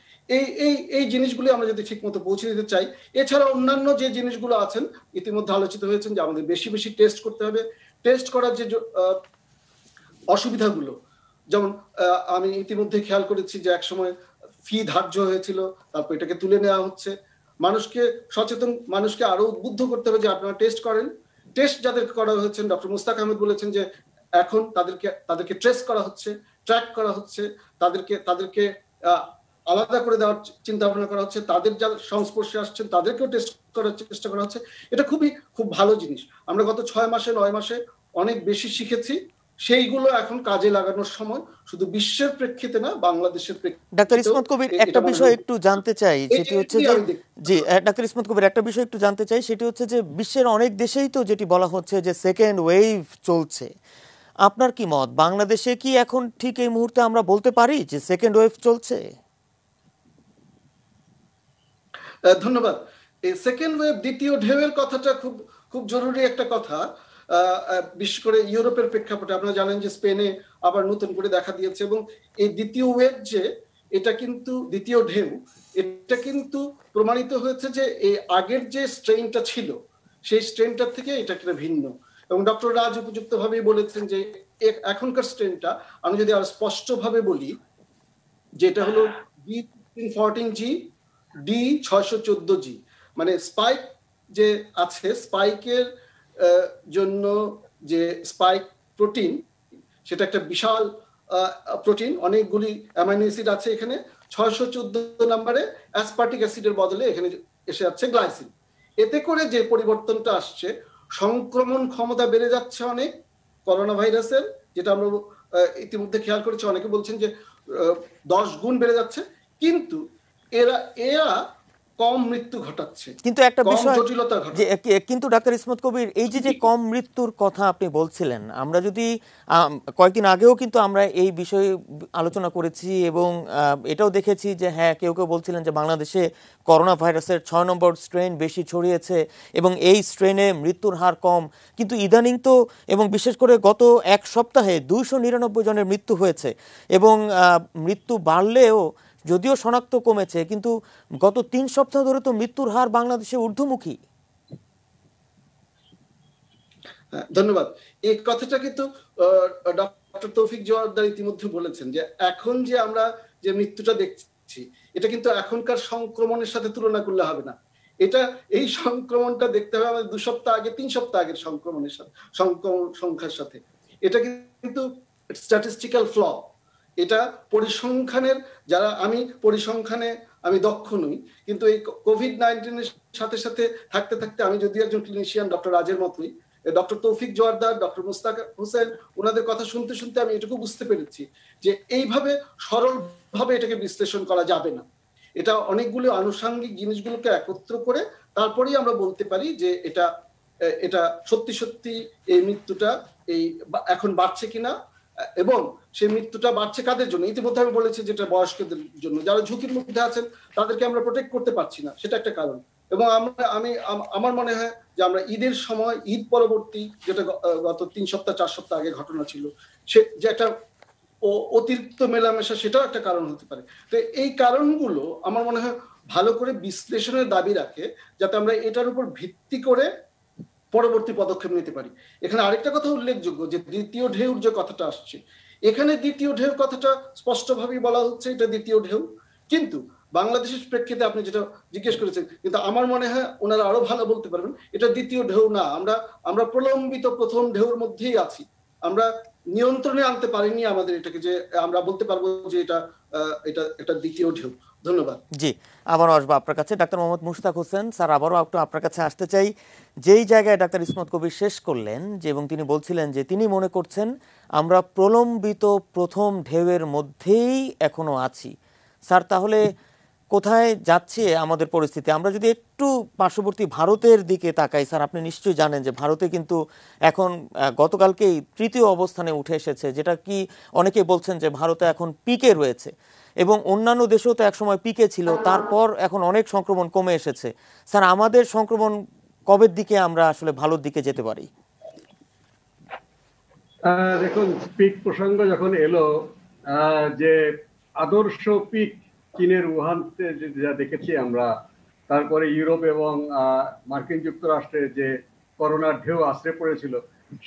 এই জিনিসগুলি আমরা যদি ঠিক মতো পৌঁছে দিতে চাই। এছাড়া অন্যান্য যে জিনিসগুলো আছেন, ইতিমধ্যে আলোচিত হয়েছেন, যে আমাদের বেশি বেশি টেস্ট করতে হবে। টেস্ট করার যে অসুবিধাগুলো, যেমন আমি ইতিমধ্যে খেয়াল করেছি যে একসময় ফি ধার্য হয়েছিল, তারপর এটাকে তুলে নেওয়া হচ্ছে। মানুষকে আরো উদ্বুদ্ধ করতে হবে যে আপনারা টেস্ট করেন। টেস্ট যাদের করা হয়েছে, ডক্টর মুস্তাক আহমেদ বলেছেন যে এখন তাদেরকে ট্রেস করা হচ্ছে, ট্র্যাক করা হচ্ছে, তাদেরকে আলাদা করে দেওয়ার চিন্তা ভাবনা করা হচ্ছে, তাদের যারা সংস্পর্শে আসছেন তাদেরকেও টেস্ট করার চেষ্টা করা হচ্ছে। এটা খুব ভালো জিনিস। আমরা গত 6 মাসে 9 মাসে অনেক বেশি শিখেছি, সেইগুলো এখন কাজে লাগানোর সময়, শুধু বিশ্বের প্রেক্ষিতে না, বাংলাদেশের প্রেক্ষিতে। ডাক্তার ইসমত কবির, একটা বিষয় একটু জানতে চাই, সেটি হচ্ছে যে জি ডাক্তার ইসমত কবির, একটা বিষয় একটু জানতে চাই, সেটি হচ্ছে যে বিশ্বের অনেক দেশেই তো যেটি বলা হচ্ছে যে সেকেন্ড ওয়েভ চলছে। আপনার কি মত, বাংলাদেশে কি এখন ঠিক এই মুহূর্তে আমরা বলতে পারি যে সেকেন্ড ওয়েভ চলছে? ধন্যবাদ। এই সেকেন্ড ওয়েভ, দ্বিতীয় ঢেউয়ের কথাটা খুব খুব জরুরি একটা কথা। বিশেষ করে ইউরোপের প্রেক্ষাপটে আপনারা জানেন যে স্পেনে আবার নতুন করে দেখা দিয়েছে, এবং এই দ্বিতীয় ওয়েভ, যে এটা কিন্তু দ্বিতীয় ঢেউ, এটা কিন্তু প্রমাণিত হয়েছে যে এই আগের যে স্ট্রেইনটা ছিল, সেই স্ট্রেইনটার থেকে এটা একটা ভিন্ন। এবং ডক্টর রাজ উপযুক্তভাবেই বলেছেন যে এখনকার স্ট্রেইনটা, আমি যদি আরো স্পষ্টভাবে বলি, যেটা হলো B14G, D614G, মানে স্পাইক যে আছে, স্পাইকের জন্য যে স্পাইক প্রোটিন, সেটা একটা বিশাল প্রোটিন, অনেকগুলি অ্যামাইনো অ্যাসিড আছে এখানে, 614 নম্বরে অ্যাসপার্টিক অ্যাসিডের বদলে এখানে এসে যাচ্ছে গ্লাইসিন। এতে করে যে পরিবর্তনটা আসছে, সংক্রমণ ক্ষমতা বেড়ে যাচ্ছে অনেক করোনা ভাইরাসের, যেটা আমরা ইতিমধ্যে খেয়াল করেছি, অনেকে বলছেন যে 10 গুণ বেড়ে যাচ্ছে, কিন্তু এরা কম মৃত্যু ঘটাচ্ছে, কিন্তু একটা বিষয় জটিলতা যে কিন্তু ডাক্তার ইসমত কবির, এই যে কম মৃত্যুর কথা আপনি বলছিলেন, আমরা যদি কয়েকদিন আগেও কিন্তু আমরা এই বিষয়ে আলোচনা করেছি এবং এটাও দেখেছি যে হ্যাঁ, কেউ কেউ বলছিলেন যে বাংলাদেশে করোনা ভাইরাসের 6 নম্বর স্ট্রেন বেশি ছড়িয়েছে এবং এই স্ট্রেনে মৃত্যুর হার কম। কিন্তু ইদানিং তো, এবং বিশেষ করে গত এক সপ্তাহে 299 জনের মৃত্যু হয়েছে এবং মৃত্যু বাড়লেও যদিও শনাক্ত কমেছে, কিন্তু গত 3 সপ্তাহ ধরে তো মৃত্যুর হার বাংলাদেশে ঊর্ধ্বমুখী। ধন্যবাদ। এই কথাটা কিন্তু ডক্টর তৌফিক জোয়ারদার ইতিমধ্যে বলেছেন যে এখন যে আমরা যে মৃত্যুটা দেখছি, এটা কিন্তু এখনকার সংক্রমণের সাথে তুলনা করলে হবে না। এটা, এই সংক্রমণটা দেখতে হবে আমাদের 2 সপ্তাহ আগে, 3 সপ্তাহ আগের সংক্রমণের সাথে, সংক্রমণ সংখ্যার সাথে। এটা কিন্তু স্ট্যাটিস্টিক্যাল ফ্ল। এটা পরিসংখ্যানের, যারা, আমি পরিসংখ্যানে আমি দক্ষ নই, কিন্তু এই কোভিড-19 সাথে সাথে থাকতে থাকতে আমি যদি একজন ক্লিনিশিয়ান ডক্টর রাজের মতোই, ডক্টর তৌফিক জোয়ারদার, ডক্টর মুস্তাক হোসেন, ওনাদের কথা শুনতে শুনতে আমি এটুকু বুঝতে পেরেছি যে এইভাবে সরলভাবে এটাকে বিশ্লেষণ করা যাবে না। এটা অনেকগুলো আনুষঙ্গিক জিনিসগুলোকে একত্র করে তারপরেই আমরা বলতে পারি যে এটা সত্যি সত্যি এই মৃত্যুটা এখন বাড়ছে কিনা, এবং সেই মৃত্যুটা বাড়ছে কাদের জন্য। ইতিমধ্যে আমি বলেছি যেটা বয়স্কদের জন্য, যারা ঝুঁকির মধ্যে আছেন তাদেরকে আমরা প্রোটেক্ট করতে পারছি না, সেটা একটা কারণ। এবং আমার মনে হয় যে আমরা ঈদের সময়, ঈদ পরবর্তী, যেটা গত 3 সপ্তাহ 4 সপ্তাহ আগে ঘটনা ছিল, সে যে একটা অতিরিক্ত মেলামেশা, সেটাও একটা কারণ হতে পারে। তো এই কারণগুলো আমার মনে হয় ভালো করে বিশ্লেষণের দাবি রাখে, যাতে আমরা এটার উপর ভিত্তি করে পরবর্তী পদক্ষেপ নিতে পারি। এখানে আরেকটা কথা উল্লেখযোগ্য, যে দ্বিতীয় ঢেউর যে কথাটা আসছে, এখানে দ্বিতীয় ঢেউর কথাটা স্পষ্টভাবেই বলা হচ্ছে, এটা দ্বিতীয় ঢেউ। কিন্তু বাংলাদেশের প্রেক্ষিতে আপনি যেটা জিজ্ঞেস করেছেন, কিন্তু আমার মনে হয় ওনারা আরো ভালো বলতে পারবেন, এটা দ্বিতীয় ঢেউ না, আমরা প্রলম্বিত প্রথম ঢেউর মধ্যেই আছি। আমরা নিয়ন্ত্রণে আনতে পারিনি আমাদের এটাকে, যে আমরা বলতে পারবো যে এটা দ্বিতীয় ঢেউ। ধন্যবাদ। জি, আবারও আসবো আপনার কাছে ডাক্তার মোহাম্মদ মুশতাক হোসেন। স্যার, আবারও একটু আপনার কাছে আসতে চাই, যেই জায়গায় ডাক্তার ইসমত কবির শেষ করলেন, যে এবং তিনি বলছিলেন যে তিনি মনে করছেন আমরা প্রলম্বিত প্রথম ঢেউয়ের মধ্যেই এখনো আছি। স্যার, তাহলে কোথায় যাচ্ছে আমাদের পরিস্থিতি? আমরা যদি একটু পার্শ্ববর্তী ভারতের দিকে তাকাই, স্যার আপনি নিশ্চয়ই জানেন যে ভারতে কিন্তু এখন গতকালকেই 3য় অবস্থানে উঠে এসেছে, যেটা কি অনেকে বলছেন যে ভারতে এখন পিকে রয়েছে, এবং অন্যান্য দেশেও তো একসময় পিকে ছিল, তারপর এখন অনেক সংক্রমণ কমে এসেছে। স্যার, আমাদের সংক্রমণ কবের দিকে আমরা আসলে ভালোর দিকে যেতে পারি? দেখুন, পিক প্রসঙ্গ যখন এলো, যে আদর্শ পিক চীনের উহানতে যা দেখেছি আমরা, তারপরে ইউরোপ এবং মার্কিন যুক্তরাষ্ট্রে যে করোনার ঢেউ আশ্রে পড়েছিল,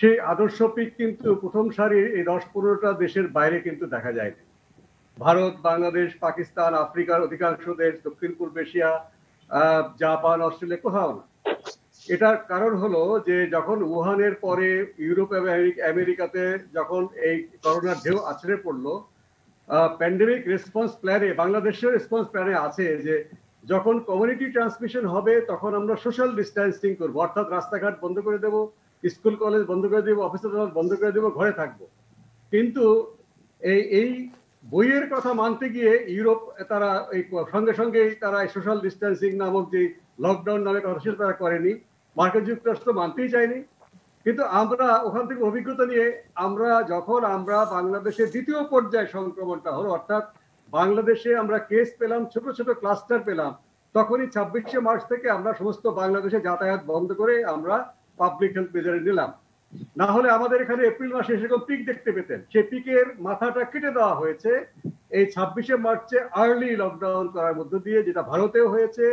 সেই আদর্শ পিক কিন্তু প্রথম সারির এই 10-15টা দেশের বাইরে কিন্তু দেখা যায়নি। ভারত, বাংলাদেশ, পাকিস্তান, আফ্রিকার অধিকাংশ দেশ, দক্ষিণ পূর্ব এশিয়া, জাপান, অস্ট্রেলিয়া, কোথাও না। এটার কারণ হলো যে যখন উহানের পরে ইউরোপ এবং আমেরিকাতে যখন এই করোনার ঢেউ আছড়ে পড়লো, প্যান্ডেমিক রেসপন্স প্ল্যানে, বাংলাদেশের রেসপন্স প্ল্যানে আছে যে যখন কমিউনিটি ট্রান্সমিশন হবে তখন আমরা সোশ্যাল ডিস্টেন্সিং করবো, অর্থাৎ রাস্তাঘাট বন্ধ করে দেবো, স্কুল কলেজ বন্ধ করে দেবো, অফিস আদালত বন্ধ করে দেবো, ঘরে থাকবো। কিন্তু এই বইয়ের কথা মানতে গিয়ে ইউরোপ তারা এই সঙ্গে সঙ্গে তারা সোশ্যাল ডিস্টেন্সিং নামক যে লকডাউন নামে কথা, সেটা তারা করেনি। মার্কিন যুক্তরাষ্ট্র মানতেই চায়নি। কিন্তু আমরা ওখান থেকে অভিজ্ঞতা নিয়ে যখন আমরা বাংলাদেশের দ্বিতীয় পর্যায়ে সংক্রমণটা হলো, অর্থাৎ বাংলাদেশে আমরা কেস পেলাম, ছোট ছোট ক্লাস্টার পেলাম, তখনই 26শে মার্চ থেকে আমরা সমস্ত বাংলাদেশে যাতায়াত বন্ধ করে আমরা পাবলিক হেলথ মেজারে নিলাম। না হলে আমাদের এখানে এপ্রিল মাসে সেরকম পিক দেখতে পেতেন। সেই পিকের মাথাটা কেটে দেওয়া হয়েছে এই 26শে মার্চে আর্লি লকডাউন করার মধ্য দিয়ে, যেটা ভারতেও হয়েছে,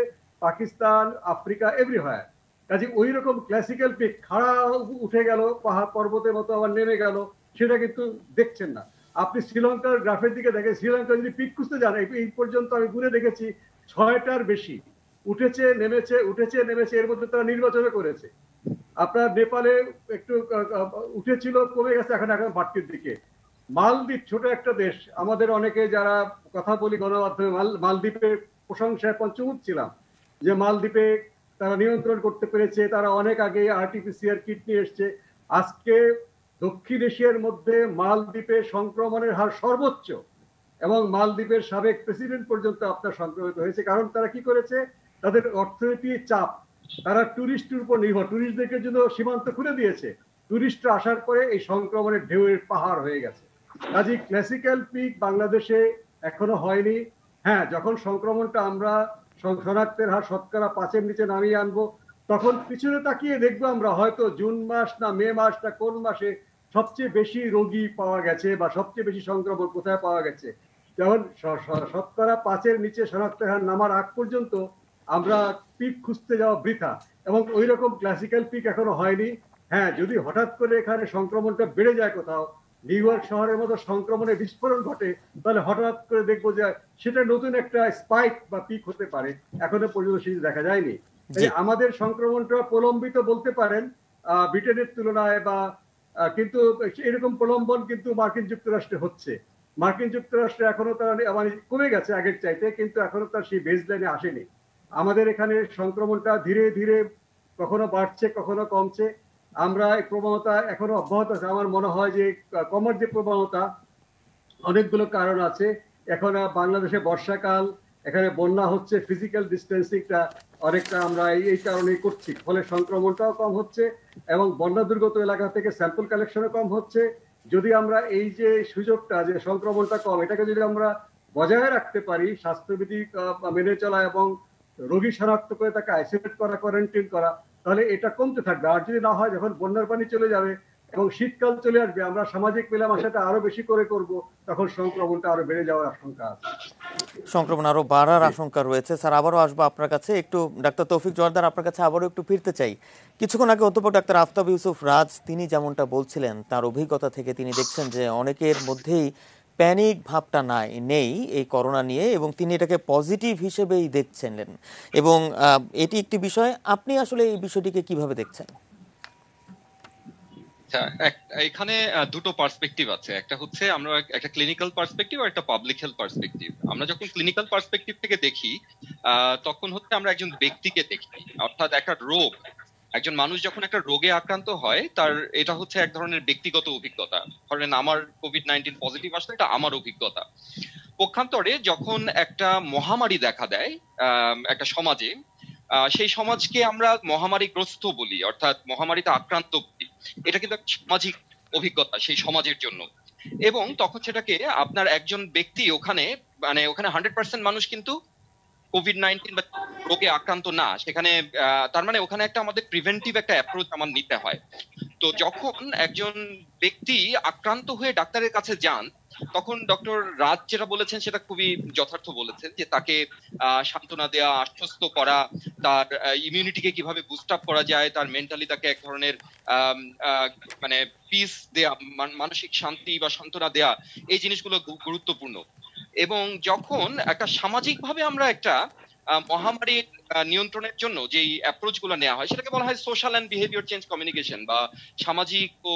পাকিস্তান, আফ্রিকা, এভরিহোয়ার। কাজে ওই রকম ক্লাসিক্যাল পিক খাড়া উঠে গেল, পাহাড় পর্বতের মতো আবার নেমে গেল, সেটা কিন্তু দেখছেন না। আপনি শ্রীলঙ্কার গ্রাফের দিকে দেখেন, শ্রীলঙ্কা যদি পিক খুঁজতে যান, এই পর্যন্ত আমি গুনে দেখেছি 6টার বেশি উঠেছে নেমেছে, উঠেছে নেমেছে, এর মধ্যে তারা নির্বাচনও করেছে। আপনার নেপালে একটু উঠেছিল, কমে গেছে, এখন এখন বাড়তির দিকে। মালদ্বীপ ছোট একটা দেশ, আমাদের অনেকে যারা কথা বলি গণমাধ্যমে মালদ্বীপের প্রশংসায় পঞ্চমুখ ছিলাম যে মালদ্বীপে তারা নিয়ন্ত্রণ করতে পেরেছে, তারা অনেক আগে আরটিপিসিআর কিট নিয়ে এসছে। আজকে দক্ষিণ এশিয়ার মধ্যে মালদ্বীপে সংক্রমণের হার সর্বোচ্চ, এবং মালদ্বীপের সাবেক প্রেসিডেন্ট পর্যন্ত আপনার সংক্রমিত হয়েছে। কারণ তারা কি করেছে, তাদের অর্থনৈতিক চাপ, তারা টুরিস্টের উপর নির্ভর, টুরিস্টদের জন্য সীমান্ত খুলে দিয়েছে, টুরিস্টরা আসার পরে এই সংক্রমণের ঢেউয়ের পাহাড় হয়ে গেছে। কাজে ক্লাসিক্যাল পিক বাংলাদেশে এখনো হয়নি। হ্যাঁ, যখন সংক্রমণটা আমরা শনাক্তের হার শতকরা 5-এর নিচে নামিয়ে আনবো, তখন পিছনে তাকিয়ে দেখবো আমরা হয়তো জুন মাস না মে মাস না কোন মাসে সবচেয়ে বেশি রোগী পাওয়া গেছে বা সবচেয়ে বেশি সংক্রমণ কোথায় পাওয়া গেছে। যেমন শতকরা 5-এর নিচে শনাক্তের হার নামার আগ পর্যন্ত আমরা পিক খুঁজতে যাওয়া বৃথা, এবং ওই রকম ক্লাসিক্যাল পিক এখনো হয়নি। হ্যাঁ, যদি হঠাৎ করে এখানে সংক্রমণটা বেড়ে যায় কোথাও, নিউ ইয়র্ক শহরের মতো সংক্রমণের বিস্ফোরণ ঘটে, তাহলে হঠাৎ করে দেখবো যে সেটা নতুন একটা স্পাইক বা পিক হতে পারে। এখনো পর্যন্ত সেটা দেখা যায়নি। আমাদের সংক্রমণটা প্রলম্বিত বলতে পারেন ব্রিটেনের তুলনায়, বা কিন্তু এরকম প্রলম্বন কিন্তু মার্কিন যুক্তরাষ্ট্রে হচ্ছে। মার্কিন যুক্তরাষ্ট্রে এখনো তারা মানে কমে গেছে আগের চাইতে, কিন্তু এখনো তার সেই বেস লাইনে আসেনি। আমাদের এখানে সংক্রমণটা ধীরে ধীরে কখনো বাড়ছে কখনো কমছে। আমরা এই প্রবণতা এখনো অব্যাহত আছে। আমার মনে হয় যে কমার যে প্রবণতা, অনেকগুলো কারণ আছে। এখন বাংলাদেশে বর্ষাকাল, এখানে বন্যা হচ্ছে, ফিজিক্যাল ডিস্টেন্সিংটা অনেকটা আমরা এই কারণেই করছি, ফলে সংক্রমণটাও কম হচ্ছে এবং বন্যা দুর্গত এলাকা থেকে স্যাম্পল কালেকশনও কম হচ্ছে। যদি আমরা এই যে সুযোগটা, যে সংক্রমণটা কম, এটাকে যদি আমরা বজায় রাখতে পারি, স্বাস্থ্যবিধি মেনে চলা এবং রোগী শনাক্ত করে তাকে আইসোলেট করা, কোয়ারেন্টাইন করা, তাহলে এটা কমতে থাকবে। আর যদি না হয়, যখন বন্যার পানি চলে যাবে এবং শীতকাল চলে আসবে, আমরা সামাজিক মেলামেশাটা আরো বেশি করে করব, তখন সংক্রমণটা আরো বেড়ে যাওয়ার আশঙ্কা আছে। সংক্রমণ আরো বাড়ার আশঙ্কা রয়েছে। স্যার, আবারও আসবো আপনার কাছে। একটু ডাক্তার তৌফিক জোয়ারদার, আপনার কাছে আবারও একটু ফিরতে চাই। কিছুক্ষণ আগে অধ্যাপক ডাক্তার আফতাব ইউসুফ রাজ তিনি যেমনটা বলছিলেন, তার অভিজ্ঞতা থেকে তিনি দেখছেন যে অনেকের মধ্যেই প্যানিক ভাবটা নেই এই করোনা নিয়ে, এবং তিনি এটাকে পজিটিভ হিসেবেই দেখছেন। এবং এটি একটি বিষয়, আপনি আসলে এই বিষয়টিকে কিভাবে দেখছেন? এখানে দুটো পার্সপেক্টিভ আছে। একটা হচ্ছে আমরা একটা ক্লিনিক্যাল পার্সপেক্টিভ আর একটা পাবলিক হেলথ পার্সপেক্টিভ। আমরা যখন ক্লিনিক্যাল পার্সপেক্টিভ থেকে দেখি, তখন হচ্ছে আমরা একজন ব্যক্তিকে দেখি, অর্থাৎ একটা রোগ, একজন মানুষ যখন একটা রোগে আক্রান্ত হয়, তার এটা হচ্ছে এক ধরনের ব্যক্তিগত অভিজ্ঞতা। ধরেন আমার কোভিড-19 পজিটিভ আসলে এটা আমার অভিজ্ঞতা। পক্ষান্তরে যখন একটা মহামারী দেখা দেয় একটা সমাজে, সেই সমাজকে আমরা মহামারীগ্রস্ত বলি, অর্থাৎ মহামারীতে আক্রান্ত বলি। এটা কিন্তু একটা সামাজিক অভিজ্ঞতা সেই সমাজের জন্য। এবং তখন সেটাকে আপনার একজন ব্যক্তি ওখানে 100% মানুষ কিন্তু কোভিড-19 বা রোগে আক্রান্ত না, সেখানে তার মানে ওখানে একটা আমাদের প্রিভেন্টিভ একটা অ্যাপ্রোচ আমার নিতে হয়। তো যখন একজন ব্যক্তি আক্রান্ত হয়ে ডাক্তারের কাছে যান, তখন ডক্টর রাজ যেটা বলেছেন সেটা খুবই যথার্থ বলেছেন, যে তাকে সান্ত্বনা দেওয়া, আশ্বস্ত করা, তার ইমিউনিটিকে কিভাবে বুস্ট আপ করা যায়, তার মেন্টালি তাকে এক ধরনের মানে পিস দেয়া, মানসিক শান্তি বা সান্ত্বনা দেয়া, এই জিনিসগুলো গুরুত্বপূর্ণ। এবং যখন একটা সামাজিক ভাবে আমরা একটা মহামারীর নিয়ন্ত্রণের জন্য যেই অ্যাপ্রোচ গুলো নেওয়া হয়, সেটাকে বলা হয় social and behaviour change communication, বা সামাজিক ও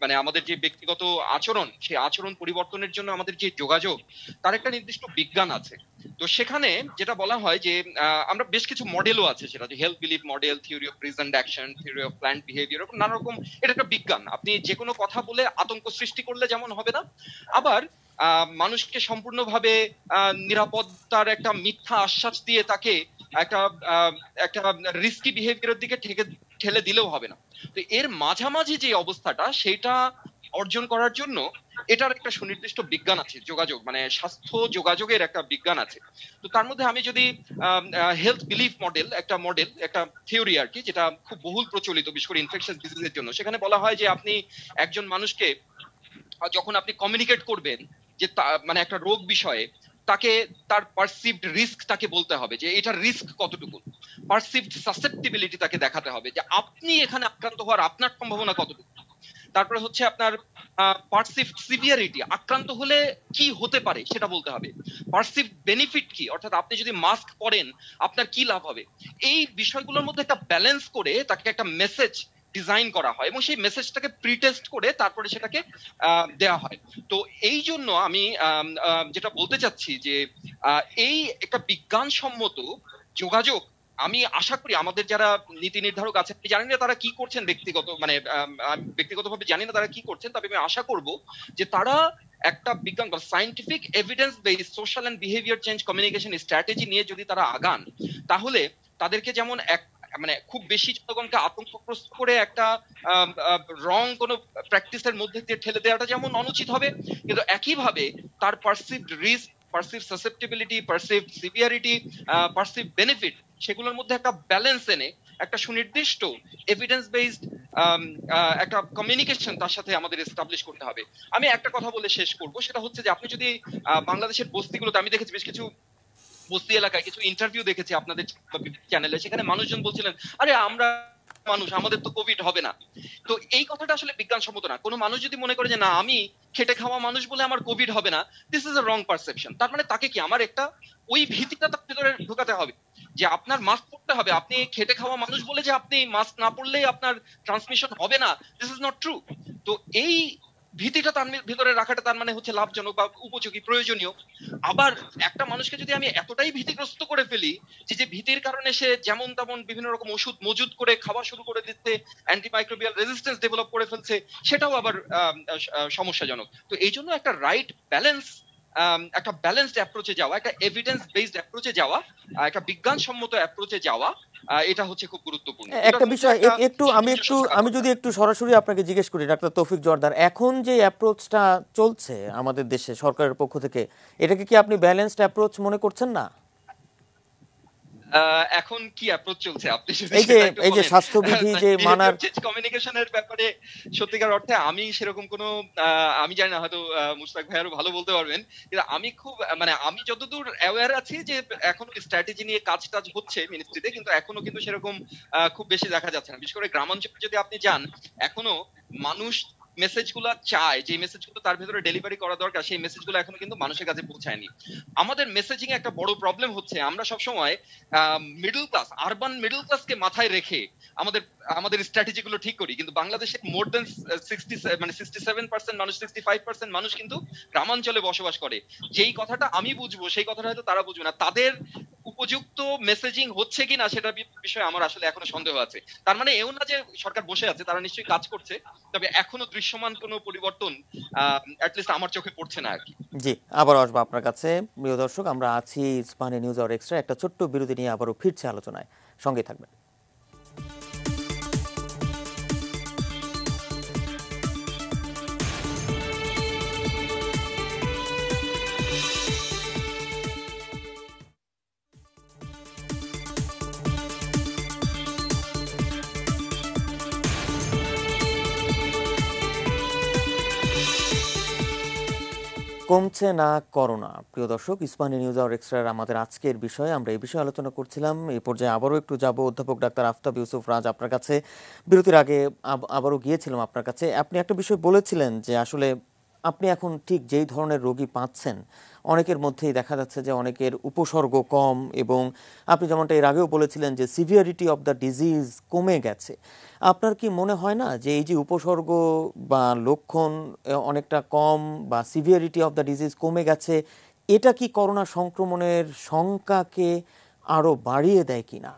মানে আমাদের যে ব্যক্তিগত আচরণ, সেই আচরণ পরিবর্তনের জন্য আমাদের যে যোগাযোগ, তার একটা নির্দিষ্ট বিজ্ঞান আছে। তো সেখানে যেটা বলা হয় যে আমরা বেশ কিছু মডেলও আছে, সেটা যে health belief model, theory of present action, theory of plant behaviour, নানা রকম। এটা একটা বিজ্ঞান। আপনি যে কোনো কথা বলে আতঙ্ক সৃষ্টি করলে যেমন হবে না, আবার মানুষকে সম্পূর্ণভাবে নিরাপত্তার একটা মিথ্যা আশ্বাস দিয়ে তাকে একটা রিস্কি বিহেভিয়ারের দিকে ঠেলে দিলেও হবে না। তো এর মাঝামাঝি যে অবস্থাটা, সেটা অর্জন করার জন্য এটার একটা সুনির্দিষ্ট বিজ্ঞান আছে। যোগাযোগ মানে স্বাস্থ্য যোগাযোগের একটা বিজ্ঞান আছে। তো তার মধ্যে আমি যদি হেলথ বিলিফ মডেল, একটা থিওরি আর কি, যেটা খুব বহুল প্রচলিত বিশেষ করে ইনফেকশাস ডিজিজের জন্য, সেখানে বলা হয় যে আপনি একজন মানুষকে যখন আপনি কমিউনিকেট করবেন যে মানে একটা রোগ বিষয়ে, তাকে তার পারসিভড রিস্ক তাকে বলতে হবে, যে এটার রিস্ক কতটুকু, পারসিভড সাসেপ্টিবিলিটি তাকে দেখাতে হবে, যে আপনি এখানে আক্রান্ত হওয়ার আপনার সম্ভাবনা কতটুকু। তারপরে হচ্ছে আপনার পারসিভড সিভিয়ারিটি, আক্রান্ত হলে কি হতে পারে সেটা বলতে হবে, পারসিভড বেনিফিট কি, অর্থাৎ আপনি যদি মাস্ক পরেন আপনার কি লাভ হবে, এই বিষয়গুলোর মধ্যে একটা ব্যালেন্স করে তাকে একটা মেসেজ ডিজাইন করা হয় এবং সেই মেসেজটাকে প্রিটেস্ট করে তারপরে সেটাকে দেওয়া হয়। তো এই জন্য আমি যেটা বলতে চাচ্ছি যে এই একটা বিজ্ঞানসম্মত যোগাযোগ, আমি আশা করি আমাদের যারা নীতি নির্ধারক আছে, আমি জানি না তারা কি করছেন ব্যক্তিগত, মানে ব্যক্তিগতভাবে জানি না তারা কি করছেন, তবে আমি আশা করব যে তারা একটা বিজ্ঞান বা scientific evidence based social and behaviour change communication strategy নিয়ে যদি তারা আগান, তাহলে তাদেরকে যেমন মানে খুব বেশি জনগণকে আতঙ্কগ্রস্ত করে একটা রং কোনো প্র্যাকটিসের মধ্যে দিয়ে ঠেলে দেওয়াটা যেমন অনুচিত হবে, কিন্তু একইভাবে তার perceived risk, perceived susceptibility, perceived severity, perceived benefit, সেগুলোর মধ্যে একটা ব্যালেন্স এনে একটা সুনির্দিষ্ট এভিডেন্স বেসড একটা কমিউনিকেশন তার সাথে আমাদের এস্টাবলিশ করতে হবে। আমি একটা কথা বলে শেষ করব, সেটা হচ্ছে যে আপনি যদি বাংলাদেশের বস্তিগুলোতে, আমি দেখেছি বেশ কিছু বস্তি এলাকায় কিছু ইন্টারভিউ দেখেছি আপনাদের চ্যানেলে, সেখানে মানুষজন বলছিলেন আরে আমরা মানুষ, আমাদের তো কোভিড হবে না। তো এই কথাটা আসলে বিজ্ঞানসম্মত না। কোনো মানুষ যদি মনে করে যে না আমি খেটে খাওয়া মানুষ বলে আমার কোভিড হবে না, this is a wrong perception. তার মানে তাকে কি আমার একটা ওই ভীতিটা তার ভিতরে ঢোকাতে হবে যে আপনার মাস্ক পরতে হবে, আপনি খেটে খাওয়া মানুষ বলে যে আপনি মাস্ক না পরলেই আপনার ট্রান্সমিশন হবে না, দিস ইজ নট ট্রু। তো এই ভীতিটা তার ভিতরে রাখাটা তার মানে হচ্ছে লাভজনক বা উপযোগী, প্রয়োজনীয়। আবার একটা মানুষকে যদি আমি এতটাই ভীতিগ্রস্ত করে ফেলি যে ভীতির কারণে সে যেমন তেমন বিভিন্ন রকম ওষুধ মজুদ করে খাওয়া শুরু করে দিচ্ছে, অ্যান্টিমাইক্রোবিয়াল রেজিস্ট্যান্স ডেভেলপ করে ফেলছে, সেটাও আবার সমস্যাজনক। তো এই জন্য একটা রাইট ব্যালেন্স, একটা ব্যালেন্সড অ্যাপ্রোচে যাওয়া, একটা এভিডেন্স বেসড অ্যাপ্রোচে যাওয়া, একটা বিজ্ঞানসম্মত অ্যাপ্রোচে যাওয়া, এটা হচ্ছে খুব গুরুত্বপূর্ণ। একটা বিষয় আমি যদি একটু সরাসরি আপনাকে জিজ্ঞেস করি ডাক্তার তৌফিক জোয়ারদার, এখন যে অ্যাপ্রোচটা চলছে আমাদের দেশে সরকারের পক্ষ থেকে, এটাকে কি আপনি ব্যালেন্সড অ্যাপ্রোচ মনে করছেন না? এখন কি অ্যাপ্রোচ চলছে আপনি এই যে স্বাস্থ্যবিধি যে মানার কমিউনিকেশনের ব্যাপারে সত্যিকার অর্থে আমি সেরকম কোনো আমি জানি না, হয়তো মুশতাক ভাই আরো ভালো বলতে পারবেন, কিন্তু আমি খুব মানে আমি যতদূর অ্যাওয়্যার আছি যে এখনো স্ট্র্যাটেজি নিয়ে কাজ হচ্ছে মিনিস্ট্রিতে, কিন্তু এখনো কিন্তু সেরকম খুব বেশি দেখা যাচ্ছে না। বিশেষ করে গ্রামাঞ্চলে যদি আপনি যান, এখনো মানুষ মেসেজগুলো চায়, যে মেসেজগুলো তার ভেতরে ডেলিভারি করা দরকার, সেই মেসেজগুলো এখনো কিন্তু মানুষের কাছে পৌঁছায়নি। আমাদের মেসেজিং এ একটা বড় প্রবলেম হচ্ছে, আমরা সবসময় মিডল ক্লাস, আরবান মিডল ক্লাসকে মাথায় রেখে আমাদের স্ট্র্যাটেজি গুলো ঠিক করি, কিন্তু বাংলাদেশে মোর দেন 67% মানুষ, 65% মানুষ কিন্তু গ্রামাঞ্চলে বসবাস করে। যেই কথাটা আমি বুঝবো সেই কথাটা হয়তো তারা বুঝবে না। তাদের উপযুক্ত মেসেজিং হচ্ছে কিনা সেটা বিষয়ে আমার আসলে এখনো সন্দেহ আছে। তার মানে এও না যে সরকার বসে আছে, তারা নিশ্চয়ই কাজ করছে, তবে এখনো দৃশ্যমান কোনো পরিবর্তন অ্যাটলিস্ট আমার চোখে পড়ছে না আর কি। জি, আবার আসবো আপনার কাছে। প্রিয় দর্শক, আমরা আছি ইস্পাহানি নিউজ আওয়ার এক্সট্রা একটা ছোট্ট বিরতি নিয়ে আবারও ফিরছে আলোচনায়, সঙ্গে থাকবেন। কমছে না করোনা। প্রিয় দর্শক, ইস্পাহানি নিউজ আওয়ার এক্সট্রার আমাদের আজকের বিষয়ে আমরা এই বিষয়ে আলোচনা করছিলাম। এই পর্যায়ে আবারও একটু যাব অধ্যাপক ডাক্তার আফতাব ইউসুফ রাজ আপনার কাছে। বিরতির আগে আবারও গিয়েছিলাম আপনার কাছে, আপনি একটা বিষয় বলেছিলেন যে আসলে আপনি এখন ঠিক যেই ধরনের রোগী পাচ্ছেন, অনেকের মধ্যেই দেখা যাচ্ছে যে অনেকের উপসর্গ কম, এবং আপনি যেমনটা এর আগেও বলেছিলেন যে সিভিয়ারিটি অফ দ্য ডিজিজ কমে গেছে। আপনার কি মনে হয় না যে এই যে উপসর্গ বা লক্ষণ অনেকটা কম বা সিভিয়ারিটি অফ দ্য ডিজিজ কমে গেছে, এটা কি করোনা সংক্রমণের সংখ্যাকে আরো বাড়িয়ে দেয় কিনা?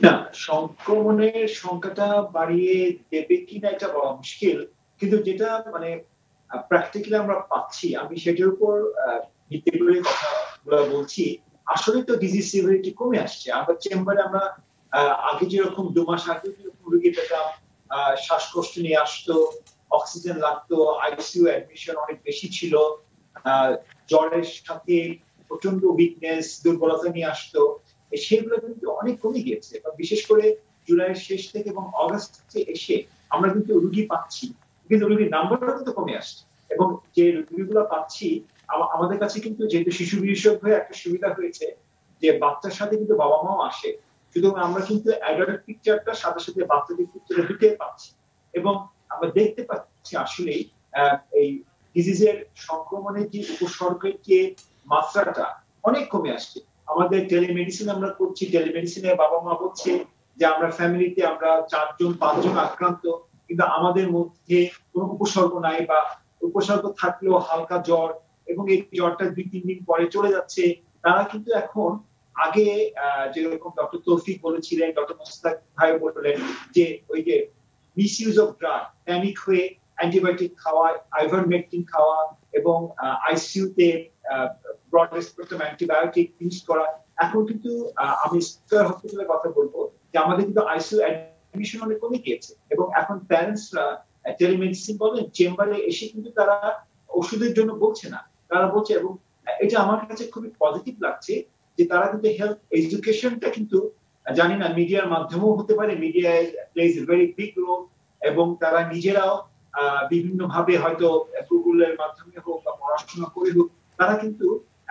না, সংক্রমণের সংখ্যাটা বাড়িয়ে দেবে কিনা এটা বলা মুশকিল, কিন্তু যেটা মানে প্র্যাকটিক্যালি আমরা পাচ্ছি, আমি সেটার উপর ভিত্তি করে কথা বলছি। আসলে তো ডিজিজ সিভিয়ারিটি কমে আসছে। আমরা চেম্বারে আমরা আগে যেরকম 2 মাস আগে যেরকম রোগী পেতাম, শ্বাসকষ্ট নিয়ে আসতো, অক্সিজেন লাগতো, আইসিইউ অ্যাডমিশন অনেক বেশি ছিল, জ্বরের সাথে প্রচন্ড উইকনেস, দুর্বলতা নিয়ে আসতো, সেগুলো কিন্তু অনেক কমে গিয়েছে। বিশেষ করে জুলাইয়ের শেষ থেকে এবং অগাস্টে এসে আমরা কিন্তু রোগী পাচ্ছি, কিন্তু রোগীর নাম্বারও কিন্তু কমে আসছে। এবং যে রোগীগুলো পাচ্ছি আমাদের কাছে কিন্তু, যেহেতু শিশু বিশেষজ্ঞ হয়ে একটা সুবিধা হয়েছে যে বাচ্চার সাথে কিন্তু বাবা মাও আসে, সুতরাং আমরা কিন্তু অ্যাডাল্ট পিকচারটার সাথে সাথে বাচ্চাদের পিকচারে দুটোই পাচ্ছি, এবং আমরা দেখতে পাচ্ছি আসলেই এই ডিজিজের সংক্রমণের যে উপসর্গের যে মাত্রাটা অনেক কমে আসছে। আমাদের টেলিমেডিসিন আমরা করছি, টেলিমেডিসিনে বাবা মা বলছে যে আমরা ফ্যামিলিতে আমরা 4-5 জন আক্রান্ত, কিন্তু আমাদের মধ্যে কোনো উপসর্গ নাই, বা উপসর্গ থাকলেও হালকা জ্বর, এবং এই জ্বরটা 2-3 দিন পরে চলে যাচ্ছে। তারা কিন্তু এখন আগে যেরকম ডক্টর তৌফিক বলেছিলেন, ডক্টর মোস্তাক ভাই বললেন যে ওই যে মিসইউজ অফ ড্রাগ, প্যানিক হয়ে অ্যান্টিবায়োটিক খাওয়া, আইভারমেকটিন খাওয়া, এবং আইসিইউতে ব্রড স্পেকট্রাম অ্যান্টিবায়োটিক ইউজ করা। এখন কিন্তু আমি স্কয়ার হসপিটালের কথা বলবো যে আমাদের কিন্তু আইসিইউ অ্যাডমিশন অনেক কমে গিয়েছে, এবং এখন প্যারেন্টসরা টেলিমেডিসিন বলেন চেম্বারে এসে কিন্তু তারা ওষুধের জন্য বলছে না, তারা বলছে, এবং এটা আমার কাছে খুবই পজিটিভ লাগছে যে তারা কিন্তু হেলথ এডুকেশনটা কিন্তু, জানি না মিডিয়ার মাধ্যমেও হতে পারে, media plays a very big role, এবং তারা নিজেরাও বিভিন্ন ভাবে হয়তো গুগলের মাধ্যমে হোক বা পড়াশোনা করে হোক, তারা কিন্তু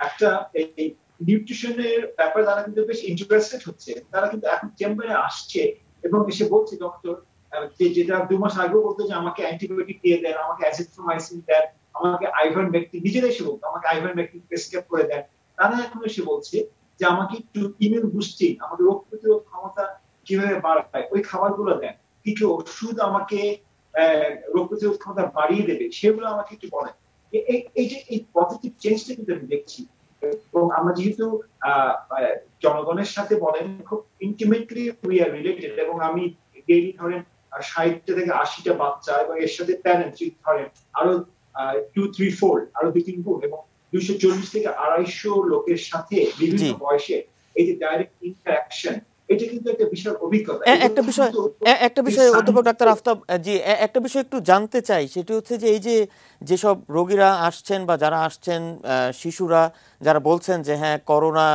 একটা এই নিউট্রিশনের ব্যাপারে তারা কিন্তু বেশ ইন্টারেস্টেড হচ্ছে। তারা কিন্তু এখন চেম্বারে আসছে এবং এসে বলছে ডক্টর, যেটা 2 মাস আগেও বলতো যে আমাকে অ্যান্টিবায়োটিক দিয়ে দেন, আমাকে অ্যাজিথ্রোমাইসিন দেন, আমাকে আইভারমেকটিন, নিজেরা এসে বলতো আমাকে আইভারমেকটিন প্রেসক্রাইব করে দেন। তারা এখন এসে বলছে যে আমাকে একটু ইমিউন বুস্টিং, আমাদের রোগ প্রতিরোধ ক্ষমতা কিভাবে বাড়ায় ওই খাবারগুলো দেন, কি কি ওষুধ আমাকে রোগ প্রতিরোধ ক্ষমতা বাড়িয়ে দেবে সেগুলো আমাকে একটু বলেন। এই যে এই পজিটিভ চেঞ্জটা কিন্তু আমি দেখছি, এবং আমরা যেহেতু জনগণের সাথে বলেন খুব ইন্টিমেটলি উই আর রিলেটেড, এবং আমি ডেইলি ধরেন 60টা থেকে 80টা বাচ্চা, এবং এর সাথে প্যারেন্টস ধরেন আরো 2-3-4 আরো 2-3 গুণ, এবং 240 থেকে 250 লোকের সাথে বিভিন্ন বয়সে এই যে ডাইরেক্ট ইন্টারাকশন, এটা কিন্তু একটা বিশাল অভিজ্ঞতা। একটা বিষয় অধ্যাপক ডাক্তার আফতাব জি, একটা বিষয় একটু জানতে চাই, সেটি হচ্ছে যে এই যে যেসব রোগীরা আসছেন বা যারা আসছেন, শিশুরা যারা বলছেন যে হ্যাঁ করোনা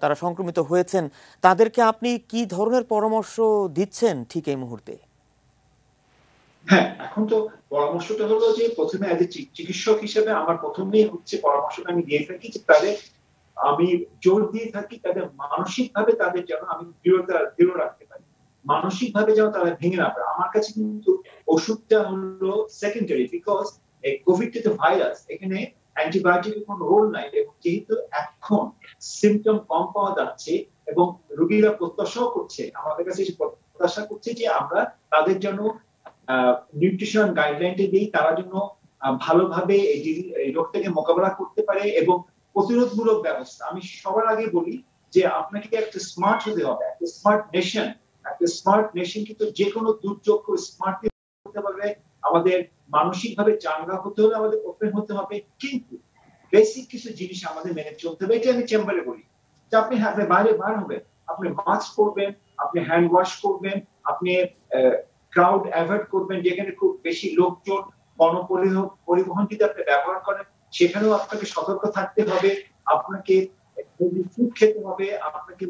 তারা সংক্রমিত হয়েছেন, তাদেরকে আপনি কি ধরনের পরামর্শ দিচ্ছেন ঠিক এই মুহূর্তে? হ্যাঁ, এখন তো পরামর্শটা হলো যে প্রথমে এজ এ চিকিৎসক হিসেবে আমার প্রথমেই হচ্ছে পরামর্শটা আমি দিয়ে থাকি যে তাদের, আমি জোর দিয়ে থাকি তাদের মানসিক ভাবে তাদের যেন আমি দৃঢ় রাখতে পারি, মানসিক ভাবে যেন তারা ভেঙে না পড়ে। আমার কাছে কিন্তু ওষুধটা হলো সেকেন্ডারি, বিকজ এই কোভিড যে ভাইরাস, এখানে অ্যান্টিবায়োটিকের কোনো রোল নাই, এবং যেহেতু এখন সিমটম কম পাওয়া যাচ্ছে এবং রোগীরা প্রত্যাশাও করছে, আমাদের কাছে প্রত্যাশা করছে যে আমরা তাদের জন্য নিউট্রিশন গাইডলাইনটা দিই, তারা যেন ভালোভাবে এই রোগটাকে মোকাবেলা করতে পারে, এবং প্রতিরোধমূলক ব্যবস্থা। আমি সবার আগে বলি যে আপনাকে একটা স্মার্ট হতে হবে, একটা স্মার্ট নেশন। একটা স্মার্ট নেশন কিন্তু যে কোনো দুর্যোগ স্মার্ট করতে পারবে। আমাদের মানসিকভাবে চাঙ্গা হতে হবে, আমাদের ওপেন হতে হবে, কিন্তু বেসিক কিছু জিনিস আমাদের মেনে চলতে হবে। এটা আমি চেম্বারে বলি যে আপনি বাইরে বার হবেন, আপনি মাস্ক পরবেন, আপনি হ্যান্ড ওয়াশ করবেন, আপনি ক্রাউড অ্যাভয়েড করবেন, যেখানে খুব বেশি লোকজন, গণপরিবহন যদি আপনি ব্যবহার করেন সেখানেও আপনাকে সতর্ক থাকতে হবে, আপনাকে ফুড খেতে হবে, আপনাকে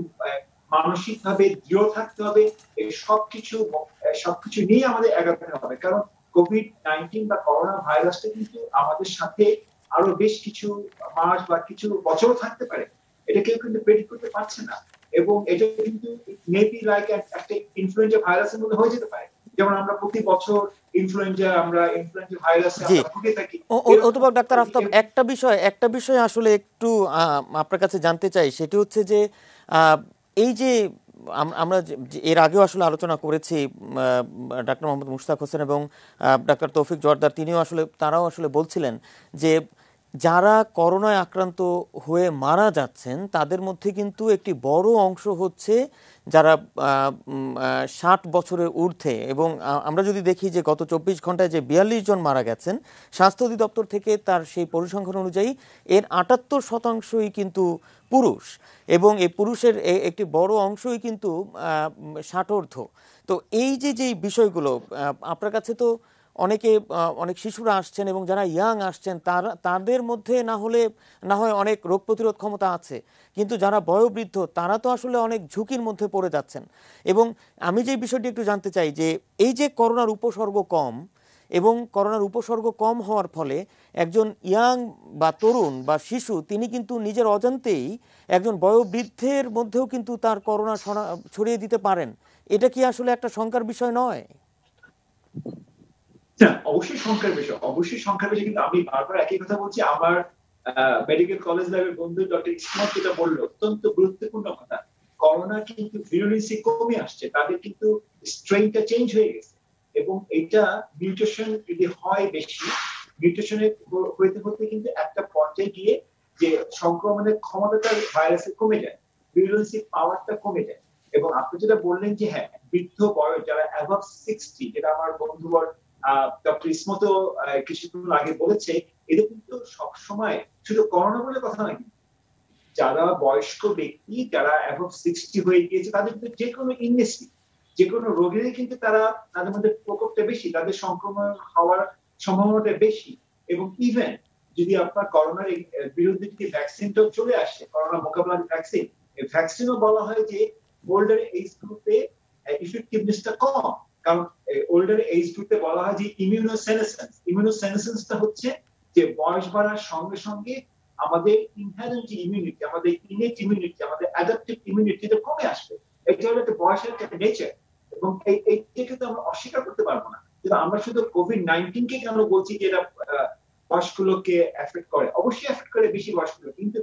মানসিকভাবে দৃঢ় থাকতে হবে। এই সবকিছু নিয়ে আমাদের এগোতে হবে, কারণ কোভিড-19 বা করোনা ভাইরাসটা কিন্তু আমাদের সাথে আরো বেশ কিছু মাস বা কিছু বছর থাকতে পারে, এটা কেউ কিন্তু প্রেডিক্ট করতে পারছে না, এবং এটা কিন্তু মেবি লাইক একটা ইনফ্লুয়েঞ্জা ভাইরাসের মধ্যে হয়ে যেতে পারে, যেমন আমরা প্রতি বছর ইনফ্লুয়েঞ্জা ভাইরাসে ভুগে থাকি। অধ্যাপক ডাক্তার আফতাব, একটা বিষয় আসলে একটু আপনার কাছে জানতে চাই, সেটি হচ্ছে যে এই যে আমরা এর আগেও আসলে আলোচনা করেছি, ডাক্তার মোহাম্মদ মুশতাক হোসেন এবং ডাক্তার তৌফিক জোয়ারদার, তারাও আসলে বলছিলেন যে যারা করোনায় আক্রান্ত হয়ে মারা যাচ্ছেন তাদের মধ্যে কিন্তু একটি বড় অংশ হচ্ছে যারা 60 বছরের ঊর্ধ্বে, এবং আমরা যদি দেখি যে গত 24 ঘন্টায় যে 42 জন মারা গেছেন, স্বাস্থ্য অধিদপ্তর থেকে তার সেই পরিসংখ্যান অনুযায়ী এর 78% কিন্তু পুরুষ, এবং এই পুরুষের একটি বড় অংশই কিন্তু 60-ঊর্ধ্ব। তো এই যে বিষয়গুলো আপনার কাছে, তো অনেক শিশুরা আসছেন এবং যারা ইয়াং আসছেন তাদের মধ্যে না হয় অনেক রোগ প্রতিরোধ ক্ষমতা আছে, কিন্তু যারা বয়োবৃদ্ধ তারা তো আসলে অনেক ঝুঁকির মধ্যে পড়ে যাচ্ছেন। এবং আমি যে বিষয়টি একটু জানতে চাই যে এই যে করোনার উপসর্গ কম, এবং করোনার উপসর্গ কম হওয়ার ফলে একজন ইয়াং বা তরুণ বা শিশু তিনি কিন্তু নিজের অজান্তেই একজন বয়োবৃদ্ধের মধ্যেও কিন্তু তার করোনা ছড়িয়ে দিতে পারেন। এটা কি আসলে একটা শঙ্কার বিষয় নয়? অবশ্যই সংখ্যার বিষয়, অবশ্যই সংখ্যার বিষয়। কিন্তু আমি বারবার একই কথা বলছি, আমার মেডিকেল কলেজ লাইফের বন্ধু ডক্টর ইসমাত যেটা বললো অত্যন্ত গুরুত্বপূর্ণ কথা। করোনা কিন্তু ভিরুলেন্সি কমে আসছে, তাদের কিন্তু স্ট্রেনটা চেঞ্জ হয়ে গেছে, এবং এটা মিউটেশন যদি হয় বেশি, মিউটেশনের হইতে হতে কিন্তু একটা পর্যায়ে গিয়ে যে সংক্রমণের ক্ষমতাটা ভাইরাসের কমে যায়, ভিরুলেন্সি পাওয়ারটা কমে যায়। এবং আপনি যেটা বললেন যে হ্যাঁ, বৃদ্ধ বয়স যারা অ্যাবভ 60, যেটা আমার বন্ধুবর ডক্টর ইসমত কিছুক্ষণ আগে বলেছে, এটা কিন্তু সবসময় শুধু করোনা বলে কথা নয়, যারা বয়স্ক ব্যক্তি যারা অ্যাবভ 60 হয়ে গিয়েছে তাদের কিন্তু যে কোনো ইলনেসই, যে কোনো রোগেরই কিন্তু তাদের মধ্যে প্রকোপটা বেশি, তাদের সংক্রমণ হওয়ার সম্ভাবনাটা বেশি। এবং ইভেন যদি আপনার করোনার বিরুদ্ধে যদি ভ্যাকসিনটাও চলে আসে, করোনা মোকাবিলার ভ্যাকসিন, এই ভ্যাকসিনও বলা হয় যে ওল্ডার এজ গ্রুপে ইফেক্টিভনেসটা কম, কারণ ওল্ডার এজ গ্রুপে বলা হয় যে ইমিউনোসেনেসেন্সটা হচ্ছে যে বয়স বাড়ার সঙ্গে সঙ্গে আমাদের ইনহেরেন্ট ইমিউনিটি, আমাদের ইনেট ইমিউনিটি, আমাদের অ্যাডাপটিভ ইমিউনিটিটা কমে আসবে। এটা হলো একটা বয়সের একটা নেচার, এবং এইটাকে তো আমরা অস্বীকার করতে পারবো না। কিন্তু আমরা শুধু কোভিড-19 কে কেন বলছি যে এটা বয়স্কগুলোকে এফেক্ট করে? অবশ্যই এফেক্ট করে বেশি বয়স্কগুলো, কিন্তু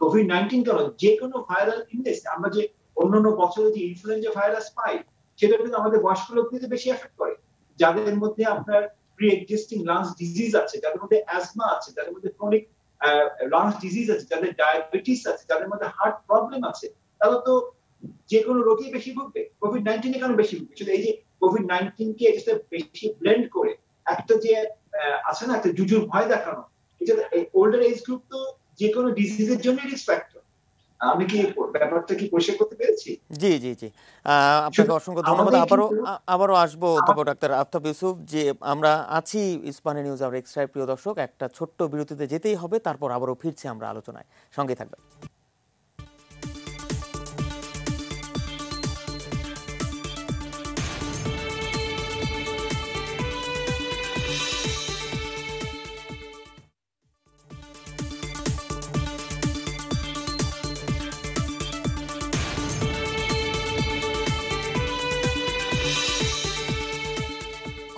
কোভিড-19 কেন, যে কোনো ভাইরাল ইলনেস, আমরা যে অন্যান্য বছরে যে ইনফ্লুয়েঞ্জা ভাইরাস পাই সেটা কিন্তু আমাদের বয়স্ক লোকদের বেশি এফেক্ট করে। যাদের মধ্যে আপনার প্রি এক্সিস্টিং লাংস ডিজিজ আছে, যাদের মধ্যে অ্যাজমা আছে, যাদের মধ্যে ক্রনিক লাংস ডিজিজ আছে, যাদের ডায়াবেটিস আছে, যাদের মধ্যে হার্ট প্রবলেম আছে, তাহলে তো যে কোনো রোগী বেশি ভুগবে। কোভিড-19 এ কেন বেশি ভুগবে? শুধু এই যে কোভিড-19 কে বেশি ব্লেন্ড করে একটা যে আছে না, একটা জুজুর ভয় দেখানো, এটা ওল্ডার এজ গ্রুপ তো যে কোনো ডিজিজের জন্য রিস্ক ফ্যাক্টর। আমি কি ব্যাপারটা কি পরিষ্কার করতে পেরেছি? জি জি জি, আপনাকে অসংখ্য ধন্যবাদ। আবারও আসবো অধ্যাপক ডাক্তার আফতাব ইউসুফ। যে আমরা আছি ইস্পাহানি নিউজ আওয়ার এক্সট্রা, প্রিয় দর্শক, একটা ছোট্ট বিরতিতে যেতেই হবে, তারপর আবারও ফিরছি আমরা আলোচনায়, সঙ্গে থাকবেন।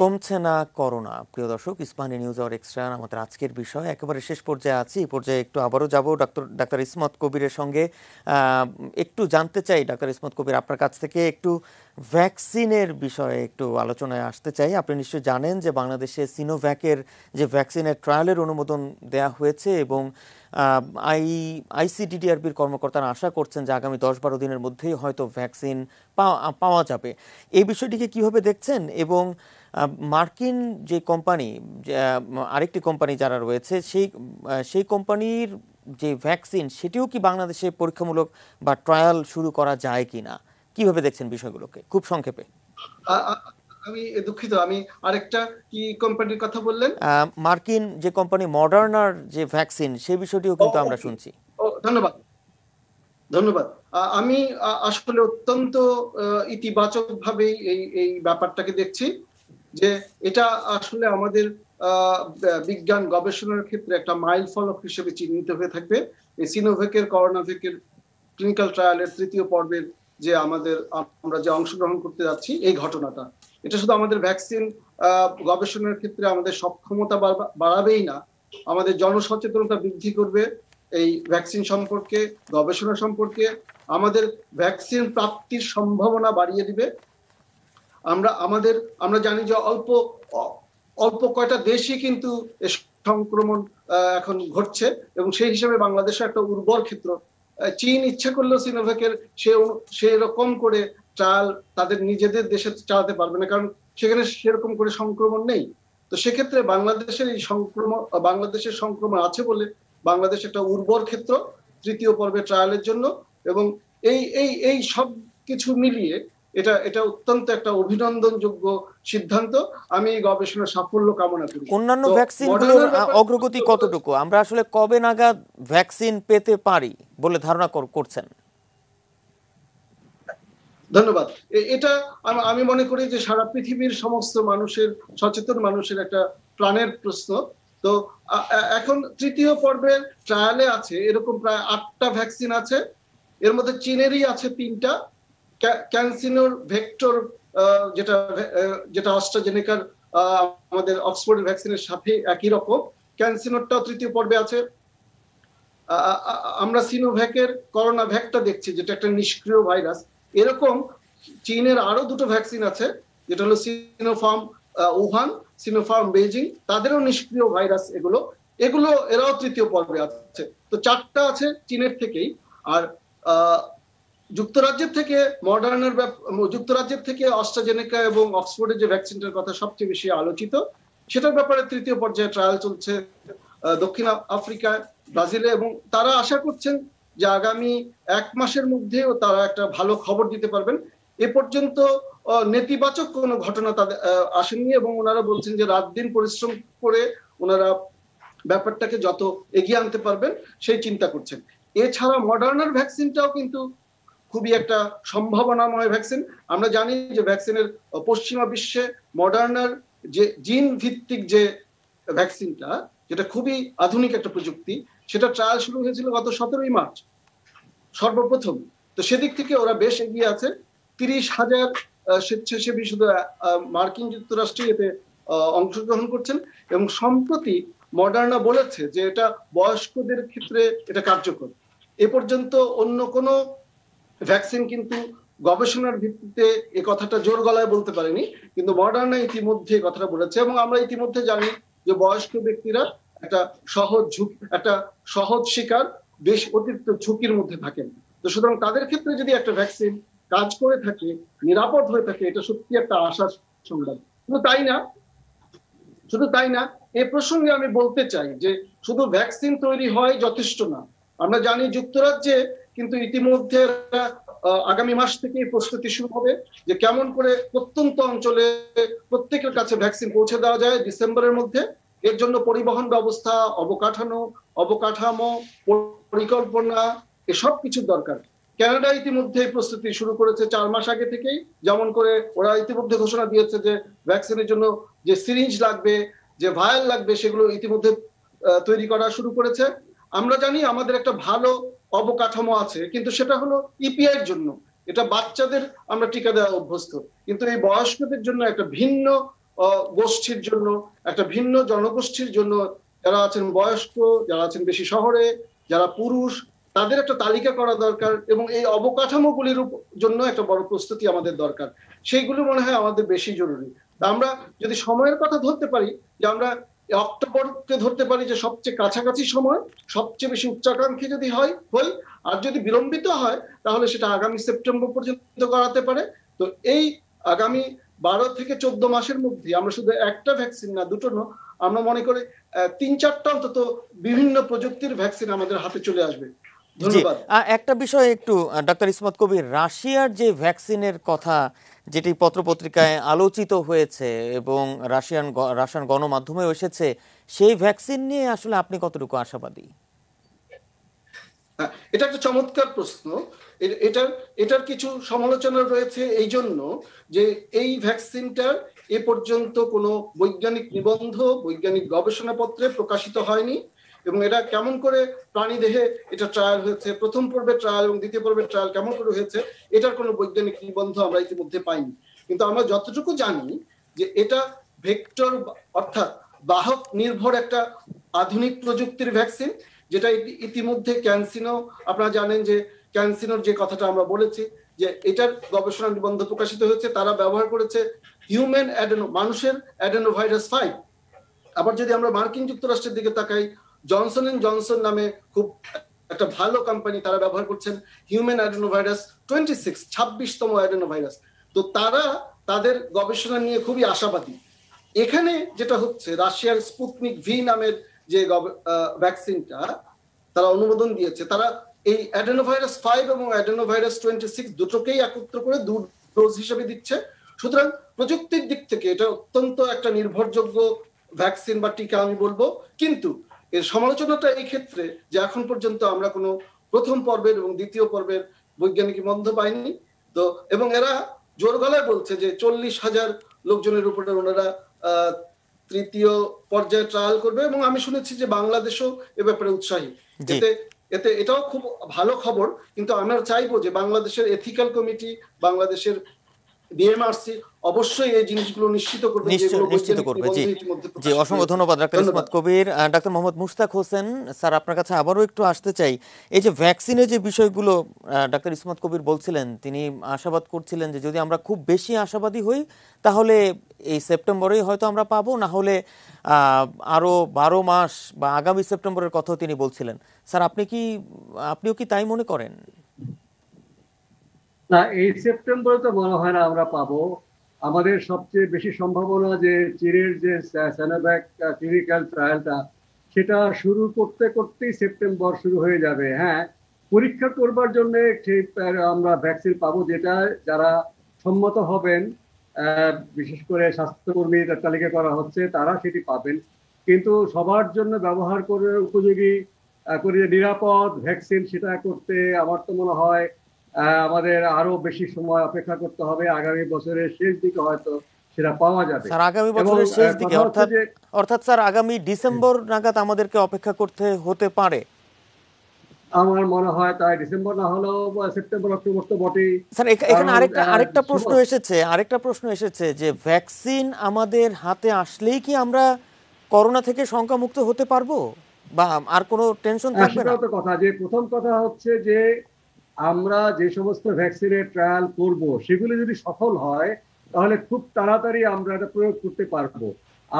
কমছে না করোনা। প্রিয় দর্শক, ইস্পাহানি নিউজ আওয়ার এক্সট্রা আমাদের আজকের বিষয় একেবারে শেষ পর্যায়ে আছি। এই পর্যায়ে একটু আবারও যাব ডাক্তার ইসমত কবিরের সঙ্গে। একটু জানতে চাই ডাক্তার ইসমত কবির, আপনার কাছ থেকে একটু ভ্যাকসিনের বিষয়ে একটু আলোচনায় আসতে চাই। আপনি নিশ্চয়ই জানেন যে বাংলাদেশে সিনোভ্যাকের যে ভ্যাকসিনের ট্রায়ালের অনুমোদন দেয়া হয়েছে, এবং আইসিডিডিআরবির কর্মকর্তারা আশা করছেন যে আগামী 10-12 দিনের মধ্যেই হয়তো ভ্যাকসিন পাওয়া যাবে। এই বিষয়টিকে কিভাবে দেখছেন? এবং মার্কিন যে কোম্পানি, আরেকটি কোম্পানি যারা রয়েছে, সেই কোম্পানির যে ভ্যাকসিন, সেটিও কি বাংলাদেশে পরীক্ষামূলক বা ট্রায়াল শুরু করা যায় কিনা, কিভাবে দেখছেন বিষয়গুলোকে খুব সংক্ষেপে? আমি দুঃখিত, আমি আরেকটা কি কোম্পানির কথা বললেন? মার্কিন যে কোম্পানি মডার্নার যে ভ্যাকসিন, সেই বিষয়টিও কিন্তু আমরা শুনছি। ধন্যবাদ। আমি আসলে অত্যন্ত ইতিবাচক ভাবে এই ব্যাপারটাকে দেখছি, যে এটা আসলে আমাদের বিজ্ঞান গবেষণার ক্ষেত্রে একটা মাইল ফলক হিসেবে চিহ্নিত হয়ে থাকবে। এই সিনোভ্যাকের করোনাভ্যাকের ক্লিনিক্যাল ট্রায়ালের 3য় পর্বের যে আমরা যে অংশগ্রহণ করতে যাচ্ছি, এই ঘটনাটা, এটা শুধু আমাদের ভ্যাকসিন গবেষণার ক্ষেত্রে আমাদের সক্ষমতা বাড়াবেই না, আমাদের জনসচেতনতা বৃদ্ধি করবে এই ভ্যাকসিন সম্পর্কে, গবেষণা সম্পর্কে, আমাদের ভ্যাকসিন প্রাপ্তির সম্ভাবনা বাড়িয়ে দিবে। আমরা জানি যে অল্প কয়টা দেশই কিন্তু সংক্রমণ এখন ঘটছে, এবং সেই হিসাবে বাংলাদেশে একটা উর্বর ক্ষেত্র। চীন ইচ্ছা করলেও সিনোভ্যাকের সেরকম করে ট্রায়াল তাদের নিজেদের দেশে চালাতে পারবে না, কারণ সেখানে সেরকম করে সংক্রমণ নেই। তো সেক্ষেত্রে বাংলাদেশের সংক্রমণ আছে বলে বাংলাদেশ একটা উর্বর ক্ষেত্র 3য় পর্বে ট্রায়ালের জন্য। এবং এই সব কিছু মিলিয়ে এটা অত্যন্ত একটা অভিনন্দনযোগ্য সিদ্ধান্ত। আমি এই গবেষণার সাফল্য কামনা করি। অন্যান্য ভ্যাকসিনগুলোর অগ্রগতি কতটুকু? আমরা আসলে কবে নাগাদ ভ্যাকসিন পেতে পারি বলে ধারণা করছেন? ধন্যবাদ। এটা আমি মনে করি যে সারা পৃথিবীর সমস্ত মানুষের, সচেতন মানুষের একটা প্রাণের প্রশ্ন। তো এখন তৃতীয় পর্বের ট্রায়ালে আছে এরকম প্রায় 8টা ভ্যাকসিন আছে। এর মধ্যে চীনেরই আছে 3টা, ক্যানসিনোর ভেক্টর যেটা যেটা অস্ট্রাজেনেকার আমাদের অক্সফোর্ডের ভ্যাকসিনের সাথে একই রকম, ক্যানসিনোরটাও তৃতীয় পর্বে আছে। আমরা সিনোভ্যাকের করোনা ভ্যাকটা দেখছি, যেটা একটা নিষ্ক্রিয় ভাইরাস। এরকম চীনের আরো 2টো ভ্যাকসিন আছে, যেটা হলো সিনোফার্ম উহান, সিনোফার্ম বেজিং, তাদেরও নিষ্ক্রিয় ভাইরাস এগুলো। এরাও তৃতীয় পর্বে আছে। তো 4টা আছে চীনের থেকেই। আর যুক্তরাজ্যের থেকে মডার্নার, যুক্তরাজ্যের থেকে অস্ট্রাজেনেকা এবং অক্সফোর্ডের যে ভ্যাকসিনটার কথা সবচেয়ে বেশি আলোচিত, সেটার ব্যাপারে তৃতীয় পর্যায়ে ট্রায়াল চলছে দক্ষিণ আফ্রিকা, ব্রাজিলে, এবং তারা আশা করছেন যে আগামী 1 মাসের মধ্যেও তারা একটা ভালো খবর দিতে পারবেন। এ পর্যন্ত নেতিবাচক কোনো ঘটনা তাদের আসেনি, এবং ওনারা বলছেন যে রাত দিন পরিশ্রম করে ওনারা ব্যাপারটাকে যত এগিয়ে আনতে পারবেন সেই চিন্তা করছেন। এছাড়া মডার্নার ভ্যাকসিনটাও কিন্তু খুবই একটা সম্ভাবনাময় ভ্যাকসিন। আমরা জানি যে ভ্যাকসিনের পশ্চিমা বিশ্বে মডার্নার যে জিন ভিত্তিক যে ভ্যাকসিনটা, যেটা খুবই আধুনিক একটা প্রযুক্তি, সেটা ট্রায়াল শুরু হয়েছিল গত 17ই মার্চ সর্বপ্রথম। তো সেদিক থেকে ওরা বেশ এগিয়ে আছে। 30,000 স্বেচ্ছাসেবী শুধু মার্কিন যুক্তরাষ্ট্রে এতে অংশগ্রহণ করছেন, এবং সম্প্রতি মডার্না বলেছে যে এটা বয়স্কদের ক্ষেত্রে এটা কার্যকর। এ পর্যন্ত অন্য কোনো ভ্যাকসিন কিন্তু গবেষণার ভিত্তিতে এ কথাটা জোর গলায় বলতে পারেনি, কিন্তু মডার্না ইতিমধ্যে কথাটা বলেছে। এবং আমরা ইতিমধ্যে জানি যে বয়স্ক ব্যক্তিরা একটা সহজ শিকার, বেশ অতিরিক্ত ঝুঁকির মধ্যে থাকেন। তো সুতরাং তাদের ক্ষেত্রে যদি একটা ভ্যাকসিন কাজ করে থাকে, নিরাপদ হয়ে থাকে, এটা সত্যি একটা আশার সংবাদ। শুধু তাই না, এ প্রসঙ্গে আমি বলতে চাই যে শুধু ভ্যাকসিন তৈরি হয় যথেষ্ট না। আমরা জানি যুক্তরাজ্যে কিন্তু ইতিমধ্যে আগামী মাস থেকে প্রস্তুতি শুরু হবে যে কেমন করে প্রত্যন্ত অঞ্চলে প্রত্যেকের কাছে ভ্যাকসিন পৌঁছে দেওয়া যায় ডিসেম্বরের মধ্যে। এর জন্য পরিবহন ব্যবস্থা, অবকাঠামো, পরিকল্পনা, এসব কিছুর দরকার। কানাডা ইতিমধ্যে প্রস্তুতি শুরু করেছে 4 মাস আগে থেকেই। যেমন করে ওরা ইতিমধ্যে ঘোষণা দিয়েছে যে ভ্যাকসিনের জন্য যে সিরিঞ্জ লাগবে, যে ভায়াল লাগবে, সেগুলো ইতিমধ্যে তৈরি করা শুরু করেছে। আমরা জানি আমাদের একটা ভালো অবকাঠামো আছে, কিন্তু সেটা হলো ইপিআই এর জন্য। এটা বাচ্চাদের আমরা টিকা দেওয়া অভ্যস্ত, কিন্তু এই বয়স্কদের জন্য একটা ভিন্ন গোষ্ঠীর জন্য, একটা ভিন্ন জনগোষ্ঠীর জন্য, যারা আছেন বয়স্ক, যারা আছেন বেশি শহরে, যারা পুরুষ, তাদের একটা তালিকা করা দরকার। এবং এই অবকাঠামোগুলির জন্য একটা বড় প্রস্তুতি আমাদের দরকার। সেইগুলো মনে হয় আমাদের বেশি জরুরি। আমরা যদি সময়ের কথা ধরতে পারি, যে আমরা অক্টোবরকে ধরতে পারি যে সবচেয়ে কাছাকাছি সময়, সবচেয়ে বেশি উচ্চাকাঙ্ক্ষী যদি হই, আর যদি বিলম্বিত হয় তাহলে সেটা আগামী সেপ্টেম্বর পর্যন্ত করাতে পারে। তো এই আগামী 12 থেকে 14 মাসের মধ্যে আমরা শুধু একটা ভ্যাকসিন না, দুটো না, আমরা মনে করি 3-4টা অন্তত বিভিন্ন প্রযুক্তির ভ্যাকসিন আমাদের হাতে চলে আসবে। ধন্যবাদ। একটা বিষয় একটু ডক্টর ইসমত কবির, রাশিয়ার যে ভ্যাকসিনের কথা যেটি পত্রপত্রিকায় আলোচিত হয়েছে এবং রাশিয়ান গণমাধ্যমেও এসেছে, সেই ভ্যাকসিন নিয়ে আসলে আপনি কতটুকু আশাবাদী? এটা একটা চমৎকার প্রশ্ন। এটার কিছু সমালোচনা রয়েছে এই জন্য যে এই ভ্যাকসিনটার এ পর্যন্ত কোনো বৈজ্ঞানিক নিবন্ধ, বৈজ্ঞানিক গবেষণাপত্রে প্রকাশিত হয়নি। এবং এটা কেমন করে প্রাণী দেহে এটা ট্রায়াল হয়েছে, প্রথম পর্বের ট্রায়াল এবং দ্বিতীয় পর্বের ট্রায়াল কেমন করে হয়েছে, এটার কোনো বৈজ্ঞানিক নিবন্ধ আমরা ইতিমধ্যে পাইনি। কিন্তু আমরা যতটুকু জানি যে এটা ভেক্টর, অর্থাৎ বাহক নির্ভর একটা আধুনিক প্রযুক্তির ভ্যাকসিন, যেটা ইতিমধ্যে ক্যানসিনো, আপনারা জানেন যে ক্যানসিনোর যে কথাটা আমরা বলেছি যে এটার গবেষণা নিবন্ধ প্রকাশিত হয়েছে, তারা ব্যবহার করেছে হিউম্যান মানুষের অ্যাডেনোভাইরাস 5। আবার যদি আমরা মার্কিন যুক্তরাষ্ট্রের দিকে তাকাই, জনসন এন্ড জনসন নামে খুব একটা ভালো কোম্পানি, তারা ব্যবহার করছেন হিউম্যান অ্যাডেনোভাইরাস 26তম অ্যাডেনোভাইরাস। তো তারা তাদের গবেষণা নিয়ে খুবই আশাবাদী। এখানে যেটা হচ্ছে, রাশিয়ার স্পুটনিক ভি নামের যে ভ্যাকসিনটা তারা অনুমোদন দিয়েছে, তারা এই অ্যাডেনোভাইরাস 5 এবং অ্যাডেনোভাইরাস 26 দুটোকেই একত্র করে 2 ডোজ হিসেবে দিচ্ছে। সুতরাং প্রযুক্তির দিক থেকে এটা অত্যন্ত একটা নির্ভরযোগ্য ভ্যাকসিন বা টিকা আমি বলবো। কিন্তু এর সমালোচনাটা এই ক্ষেত্রে যে এখন পর্যন্ত আমরা কোনো প্রথম পর্বের এবং দ্বিতীয় পর্বের বৈজ্ঞানিক নিবন্ধ পাইনি। তো এবং এরা জোর গলায় বলছে যে 40,000 লোকজনের উপরে ওনারা তৃতীয় পর্যায়ে ট্রায়াল করবে, এবং আমি শুনেছি যে বাংলাদেশও এ ব্যাপারে উৎসাহী। এতে এতে এটাও খুব ভালো খবর, কিন্তু আমরা চাইবো যে বাংলাদেশের এথিক্যাল কমিটি, বাংলাদেশের বিএমআরসি অবশ্যই এই জিনিসগুলো নিশ্চিত করবে। জি, অসংখ্য ধন্যবাদ ডাক্তার ইসমাত কবির। ডাক্তার মোহাম্মদ মুশতাক হোসেন স্যার, আপনার কাছে আবারও একটু আসতে চাই। এই যে ভ্যাকসিনের যে বিষয়গুলো ডাক্তার ইসমাত কবির বলছিলেন, তিনি আশাবাদ করছিলেন যে যদি আমরা খুব বেশি আশাবাদী হই তাহলে এই সেপ্টেম্বরেই হয়তো আমরা পাবো, না হলে আরো 12 মাস বা আগামী সেপ্টেম্বরের কথাও তিনি বলছিলেন। স্যার, আপনিও কি তাই মনে করেন? না, এই সেপ্টেম্বরে তো মনে হয় না আমরা পাবো। আমাদের সবচেয়ে বেশি সম্ভাবনা যে চীনের যে সিনোভ্যাক ক্লিনিক্যাল ট্রায়ালটা, সেটা শুরু করতে করতেই সেপ্টেম্বর শুরু হয়ে যাবে। হ্যাঁ, পরীক্ষা করবার জন্য ঠিক আমরা ভ্যাকসিন পাবো, যেটা যারা সম্মত হবেন, বিশেষ করে স্বাস্থ্যকর্মীর তালিকা করা হচ্ছে, তারা সেটি পাবেন। কিন্তু সবার জন্য ব্যবহার করে উপযোগী করে নিরাপদ ভ্যাকসিন সেটা করতে আমার তো মনে হয় আমাদের আরো বেশি সময় অপেক্ষা করতে হবে। আগামী বছরের শেষ দিকে হয়তো সেটা পাওয়া যাবে। স্যার, আগামী বছরের শেষ দিকে অর্থাৎ স্যার আগামী ডিসেম্বর নাগাদ আমাদেরকে অপেক্ষা করতে হতে পারে। আমার মনে হয় তাই, ডিসেম্বর না হলেও সেপ্টেম্বর অক্টোবর তো বটেই। স্যার, এখানে আরেকটা প্রশ্ন এসেছে যে ভ্যাকসিন আমাদের হাতে আসলেই কি আমরা করোনা থেকে শঙ্কামুক্ত হতে পারবো, বা আর কোনো টেনশন থাকবে না? সেটাও তো কথা, যে প্রথম কথা হচ্ছে যে আমরা যে সমস্ত ভ্যাকসিনের ট্রায়াল করব সেগুলো যদি সফল হয় তাহলে খুব তাড়াতাড়ি আমরা এটা প্রয়োগ করতে পারবো।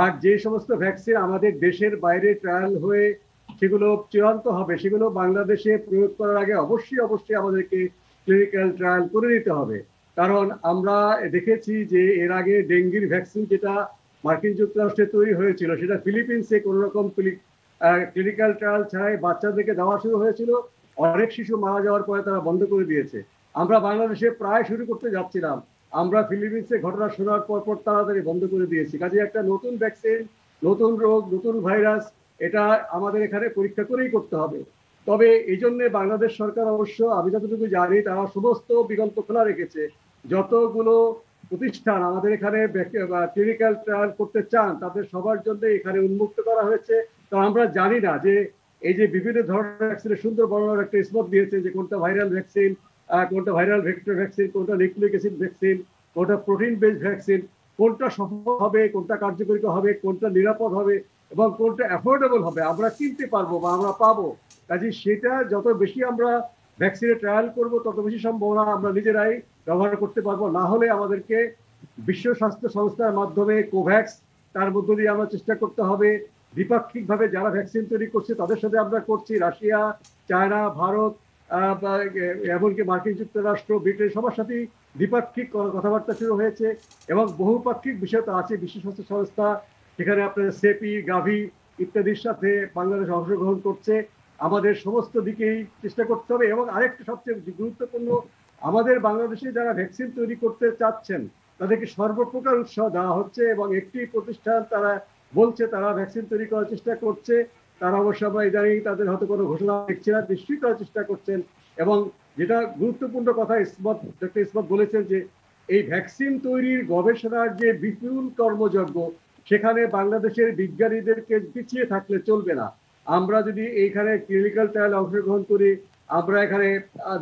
আর যে সমস্ত ভ্যাকসিন আমাদের দেশের বাইরে ট্রায়াল হয়ে সেগুলো চূড়ান্ত হবে, সেগুলো বাংলাদেশে প্রয়োগ করার আগে অবশ্যই আমাদেরকে ক্লিনিক্যাল ট্রায়াল করে নিতে হবে। কারণ আমরা দেখেছি যে এর আগে ডেঙ্গির ভ্যাকসিন যেটা মার্কিন যুক্তরাষ্ট্রে তৈরি হয়েছিল, সেটা ফিলিপিন্সে কোনো রকম ক্লিনিক্যাল ট্রায়াল ছাড়াই বাচ্চাদেরকে দেওয়া শুরু হয়েছিল। অনেক শিশু মারা যাওয়ার পরে তারা বন্ধ করে দিয়েছে। আমরা বাংলাদেশে প্রায় শুরু করতে যাচ্ছিলাম, আমরা ফিলিপিন্সে ঘটনা শোনার পর তাড়াতাড়ি বন্ধ করে দিয়েছি। কাজে একটা নতুন ভ্যাকসিন, নতুন রোগ, নতুন ভাইরাস, এটা আমাদের এখানে পরীক্ষা করেই করতে হবে। তবে এই জন্য বাংলাদেশ সরকার অবশ্য, আমি যতটুকু জানি, তারা সমস্ত বিকল্প খোলা রেখেছে। যতগুলো প্রতিষ্ঠান আমাদের এখানে ক্লিনিক্যাল ট্রায়াল করতে চান তাদের সবার জন্য এখানে উন্মুক্ত করা হয়েছে। তো আমরা জানি না যে এই যে বিভিন্ন ধরনের ভ্যাকসিনের সুন্দর বর্ণনার একটা স্পট দিয়েছে যে কোনটা ভাইরাল ভ্যাকসিন, কোনটা ভাইরাল ভেক্টর ভ্যাকসিন, কোনটা নিউক্লিক অ্যাসিড ভ্যাকসিন, কোনটা প্রোটিন বেসড ভ্যাকসিন, কোনটা সফল হবে, কোনটা কার্যকরী হবে, কোনটা নিরাপদ হবে এবং কোনটা অ্যাফোর্ডেবল হবে, আমরা কিনতে পারবো বা আমরা পাবো। কাজে সেটা যত বেশি আমরা ভ্যাকসিনের ট্রায়াল করব তত বেশি সম্ভাবনা আমরা নিজেরাই ব্যবহার করতে পারবো। না হলে আমাদেরকে বিশ্ব স্বাস্থ্য সংস্থার মাধ্যমে কোভ্যাক্স, তার মধ্য দিয়ে আমরা চেষ্টা করতে হবে। দ্বিপাক্ষিক ভাবে যারা ভ্যাকসিন তৈরি করছে তাদের সাথে আমরা করছি, রাশিয়া, চায়না, ভারত, এমনকি মার্কিন যুক্তরাষ্ট্র, ব্রিটেন, সবার সাথেই দ্বিপাক্ষিক কথাবার্তা শুরু হয়েছে। এবং বহুপাক্ষিক বিষয় তো আছে, বিশ্ব স্বাস্থ্য সংস্থা, সেখানে আপনার সেপি, গাভি ইত্যাদির সাথে বাংলাদেশ অংশগ্রহণ করছে। আমাদের সমস্ত দিকেই চেষ্টা করতে হবে। এবং আরেকটা সবচেয়ে গুরুত্বপূর্ণ, আমাদের বাংলাদেশে যারা ভ্যাকসিন তৈরি করতে চাচ্ছেন তাদেরকে সর্বপ্রকার উৎসাহ দেওয়া হচ্ছে। এবং একটি প্রতিষ্ঠান তারা বলছে তারা ভ্যাকসিন তৈরি করার চেষ্টা করছে। তারা অবশ্য আমরা ইদানিং তাদের হয়তো কোনো ঘোষণা দেখছি না, নিশ্চয়ই করার চেষ্টা করছেন। এবং যেটা গুরুত্বপূর্ণ কথা ডক্টর ইসমাত বলেছেন যে এই ভ্যাকসিন তৈরির গবেষণার যে বিপুল কর্মযজ্ঞ, সেখানে বাংলাদেশের বিজ্ঞানীদেরকে পিছিয়ে থাকলে চলবে না। আমরা যদি এইখানে ক্লিনিক্যাল ট্রায়ালে অংশগ্রহণ করি, আমরা এখানে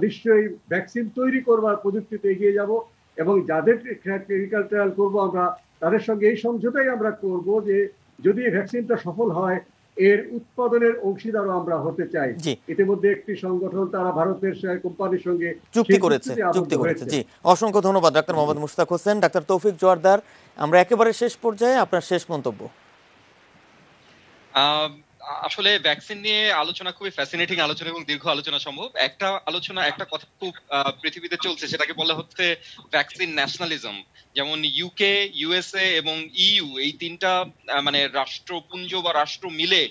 নিশ্চয়ই ভ্যাকসিন তৈরি করবার প্রযুক্তিতে এগিয়ে যাব। এবং যাদের ক্লিনিক্যাল ট্রায়াল করবো আমরা, তাদের সঙ্গে এই সমঝোতাই আমরা করব যে যদি ভ্যাকসিনটা সফল হয় এর উৎপাদনের অংশীদারও আমরা হতে চাই। ইতিমধ্যে একটি সংগঠন তারা ভারতের কোম্পানির সঙ্গে চুক্তি করেছে। জি, অসংখ্য ধন্যবাদ ডাক্তার মোহাম্মদ মুশতাক হোসেন। ডাক্তার তৌফিক জোয়ারদার, আমরা একেবারে শেষ পর্যায়ে, আপনার শেষ মন্তব্য। আসলে ভ্যাকসিন নিয়ে আলোচনা খুবই ফ্যাসিনেটিং আলোচনা এবং দীর্ঘ আলোচনা সম্ভব। একটা কথা খুব পৃথিবীতে চলছে, সেটাকে বলা হচ্ছে ভ্যাকসিন ন্যাশনালিজম। যেমন ইউকে, ইউএসএ এবং ইইউ, এই তিনটা মানে রাষ্ট্রপুঞ্জ বা রাষ্ট্র মিলে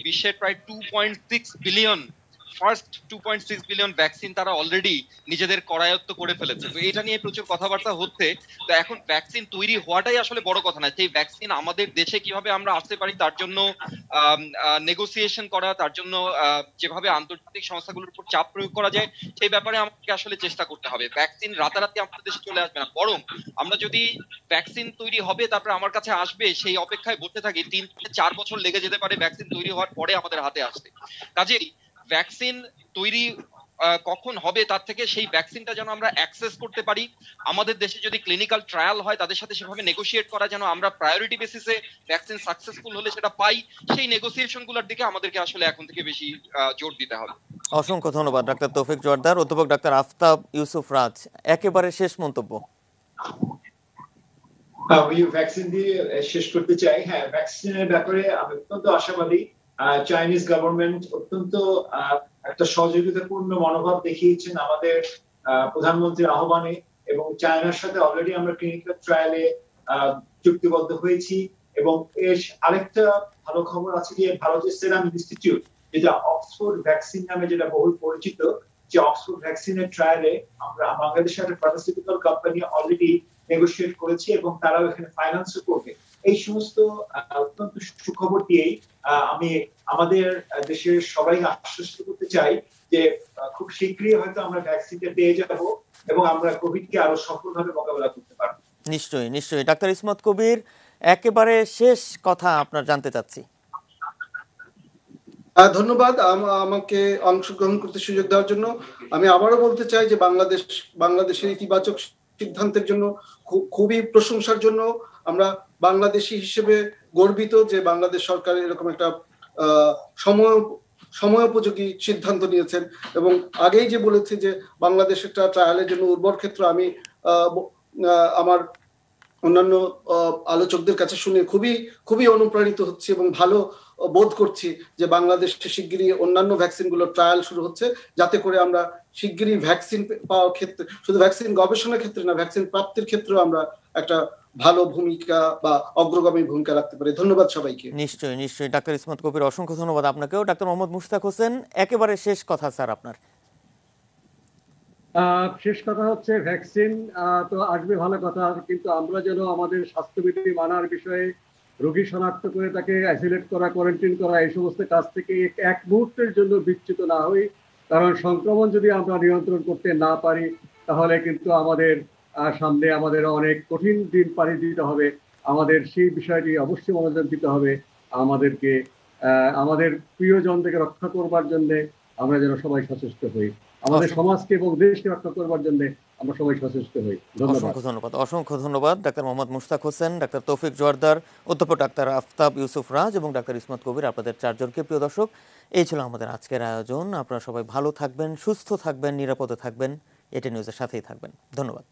বিশ্বের প্রায় 2.6 বিলিয়ন ফার্স্ট 2.6 বিলিয়ন ভ্যাকসিন তারা অলরেডি নিজেদের করায়ত্ত করে ফেলেছে। তো এটা নিয়ে প্রচুর কথাবার্তা হচ্ছে। তো এখন ভ্যাকসিন তৈরি হওয়াটাই আসলে বড় কথা না, সেই ভ্যাকসিন আমাদের দেশে কিভাবে আমরা আসতে পারি তার জন্য নেগোসিয়েশন করা, তার জন্য যেভাবে আন্তর্জাতিক সংস্থাগুলোর উপর চাপ প্রয়োগ করা যায় সেই ব্যাপারে আমাকে আসলে চেষ্টা করতে হবে। ভ্যাকসিন রাতারাতি আমাদের দেশে চলে আসবে না, বরং আমরা যদি ভ্যাকসিন তৈরি হবে তারপরে আমার কাছে আসবে সেই অপেক্ষায় বসে থাকি, 3 থেকে 4 বছর লেগে যেতে পারে ভ্যাকসিন তৈরি হওয়ার পরে আমাদের হাতে আসতে। কাজেই ভ্যাকসিন তৈরি কখন হবে তার থেকে সেই ভ্যাকসিনটা যেন আমরা অ্যাক্সেস করতে পারি, আমাদের দেশে যদি ক্লিনিক্যাল ট্রায়াল হয় তাদের সাথে সেভাবে নেগোশিয়েট করা যেন আমরা প্রায়োরিটি বেসিসে ভ্যাকসিন সাকসেসফুল হলে সেটা পাই, সেই নেগোসিয়েশন গুলোর দিকে আমাদেরকে আসলে এখন থেকে বেশি জোর দিতে হবে। অসংখ্য ধন্যবাদ ডাক্তার তৌফিক জোয়ারদার। অধ্যাপক ডাক্তার আফতাব ইউসুফ রাজ, একেবারে শেষ মন্তব্য। আমি ভ্যাকসিন দিয়ে শেষ করতে চাই। হ্যাঁ, ভ্যাকসিনের ব্যাপারে আমি অত্যন্ত আশাবাদী। চাইনিজ গভর্নমেন্ট অত্যন্ত একটা সহযোগিতাপূর্ণ মনোভাব দেখিয়েছেন আমাদের প্রধানমন্ত্রীর আহ্বানে, এবং চায়নার সাথে অলরেডি আমরা ক্লিনিক্যাল ট্রায়ালে চুক্তিবদ্ধ হয়েছি। এবং এর আরেকটা ভালো খবর আছে যে ভারতের সেরাম ইনস্টিটিউট, যেটা অক্সফোর্ড ভ্যাকসিন নামে যেটা বহুল পরিচিত, যে অক্সফোর্ড ভ্যাকসিনের ট্রায়ালে আমরা বাংলাদেশের একটা ফার্মাসিউটিক্যাল কোম্পানি অলরেডি নেগোশিয়েট করেছি এবং তারাও এখানে ফাইন্যান্সও করবে। এই সমস্ত অত্যন্ত সুখবর দিয়েই আমি আমাদের দেশের সবাই আশ্বস্ত করতে চাই যে খুব শীঘ্রই হয়তো আমরা ভ্যাকসিনটা পেয়ে যাব এবং আমরা কোভিডকে আরো সফলভাবে মোকাবেলা করতে পারবো। নিশ্চয়ই নিশ্চয়ই। ডাক্তার ইসমত কবির, একেবারে শেষ কথা আপনার জানতে চাচ্ছি। ধন্যবাদ আমাকে অংশগ্রহণ করতে সুযোগ দেওয়ার জন্য। আমি আবারও বলতে চাই যে বাংলাদেশের ইতিবাচক সিদ্ধান্তের জন্য খুবই প্রশংসার জন্য আমরা বাংলাদেশি হিসেবে গর্বিত যে বাংলাদেশ সরকার এরকম একটা সময়োপযোগী সিদ্ধান্ত নিয়েছেন। এবং আগেই যে বলেছে যে বাংলাদেশ একটা ট্রায়ালের জন্য উর্বর ক্ষেত্র, আমি আমার অন্যান্য আলোচকদের কাছে শুনে খুবই অনুপ্রাণিত হচ্ছে এবং ভালো বোধ করছি যে বাংলাদেশে শিগগিরই অন্যান্য ভ্যাকসিনগুলোর ট্রায়াল শুরু হচ্ছে, যাতে করে আমরা শিগগিরই ভ্যাকসিন পাওয়ার ক্ষেত্রে, শুধু ভ্যাকসিন গবেষণার ক্ষেত্রে না, ভ্যাকসিন প্রাপ্তির ক্ষেত্রেও আমরা একটা ভালো ভূমিকা বা অগ্রগামী ভূমিকা রাখতে পারি। ধন্যবাদ সবাইকে। নিশ্চয়ই নিশ্চয়ই। ডাক্তার ইসমত কবির, অসংখ্য ধন্যবাদ আপনাকেও। ডাক্তার মোহাম্মদ মুশতাক হোসেন, একেবারে শেষ কথা স্যার আপনার। শেষ কথা হচ্ছে, ভ্যাকসিন তো আসবে ভালো কথা, কিন্তু আমরা যেন আমাদের স্বাস্থ্যবিধি মানার বিষয়ে রোগী শনাক্ত করে তাকে আইসোলেট করা, কোয়ারেন্টাইন করা, এই সমস্ত কাজ থেকে এক মুহূর্তের জন্য বিচ্যুত না হই। কারণ সংক্রমণ যদি আমরা নিয়ন্ত্রণ করতে না পারি তাহলে কিন্তু আমাদের সামনে আমাদের অনেক কঠিন দিন পাড়ি দিতে হবে। আমাদের সেই বিষয়টি অবশ্যই মনোযোগ দিতে হবে। আমাদেরকে আমাদের প্রিয়জনদেরকে রক্ষা করবার জন্য আমরা যেন সবাই সচেষ্ট হই, আমাদের সমাজকে এবং দেশকে রক্ষা করবার জন্য আমরা সবাই সচেষ্ট হই। অসংখ্য ধন্যবাদ ডাক্তার মোহাম্মদ মুশতাক হোসেন, ডাক্তার তৌফিক জোয়ারদার, অধ্যাপক ডাক্তার আফতাব ইউসুফ রাজ এবং ডাক্তার ইসমত কবির, আপনাদের চারজনকে। প্রিয় দর্শক, এই ছিল আমাদের আজকের আয়োজন। আপনারা সবাই ভালো থাকবেন, সুস্থ থাকবেন, নিরাপদে থাকবেন, এটি নিউজের সাথেই থাকবেন। ধন্যবাদ।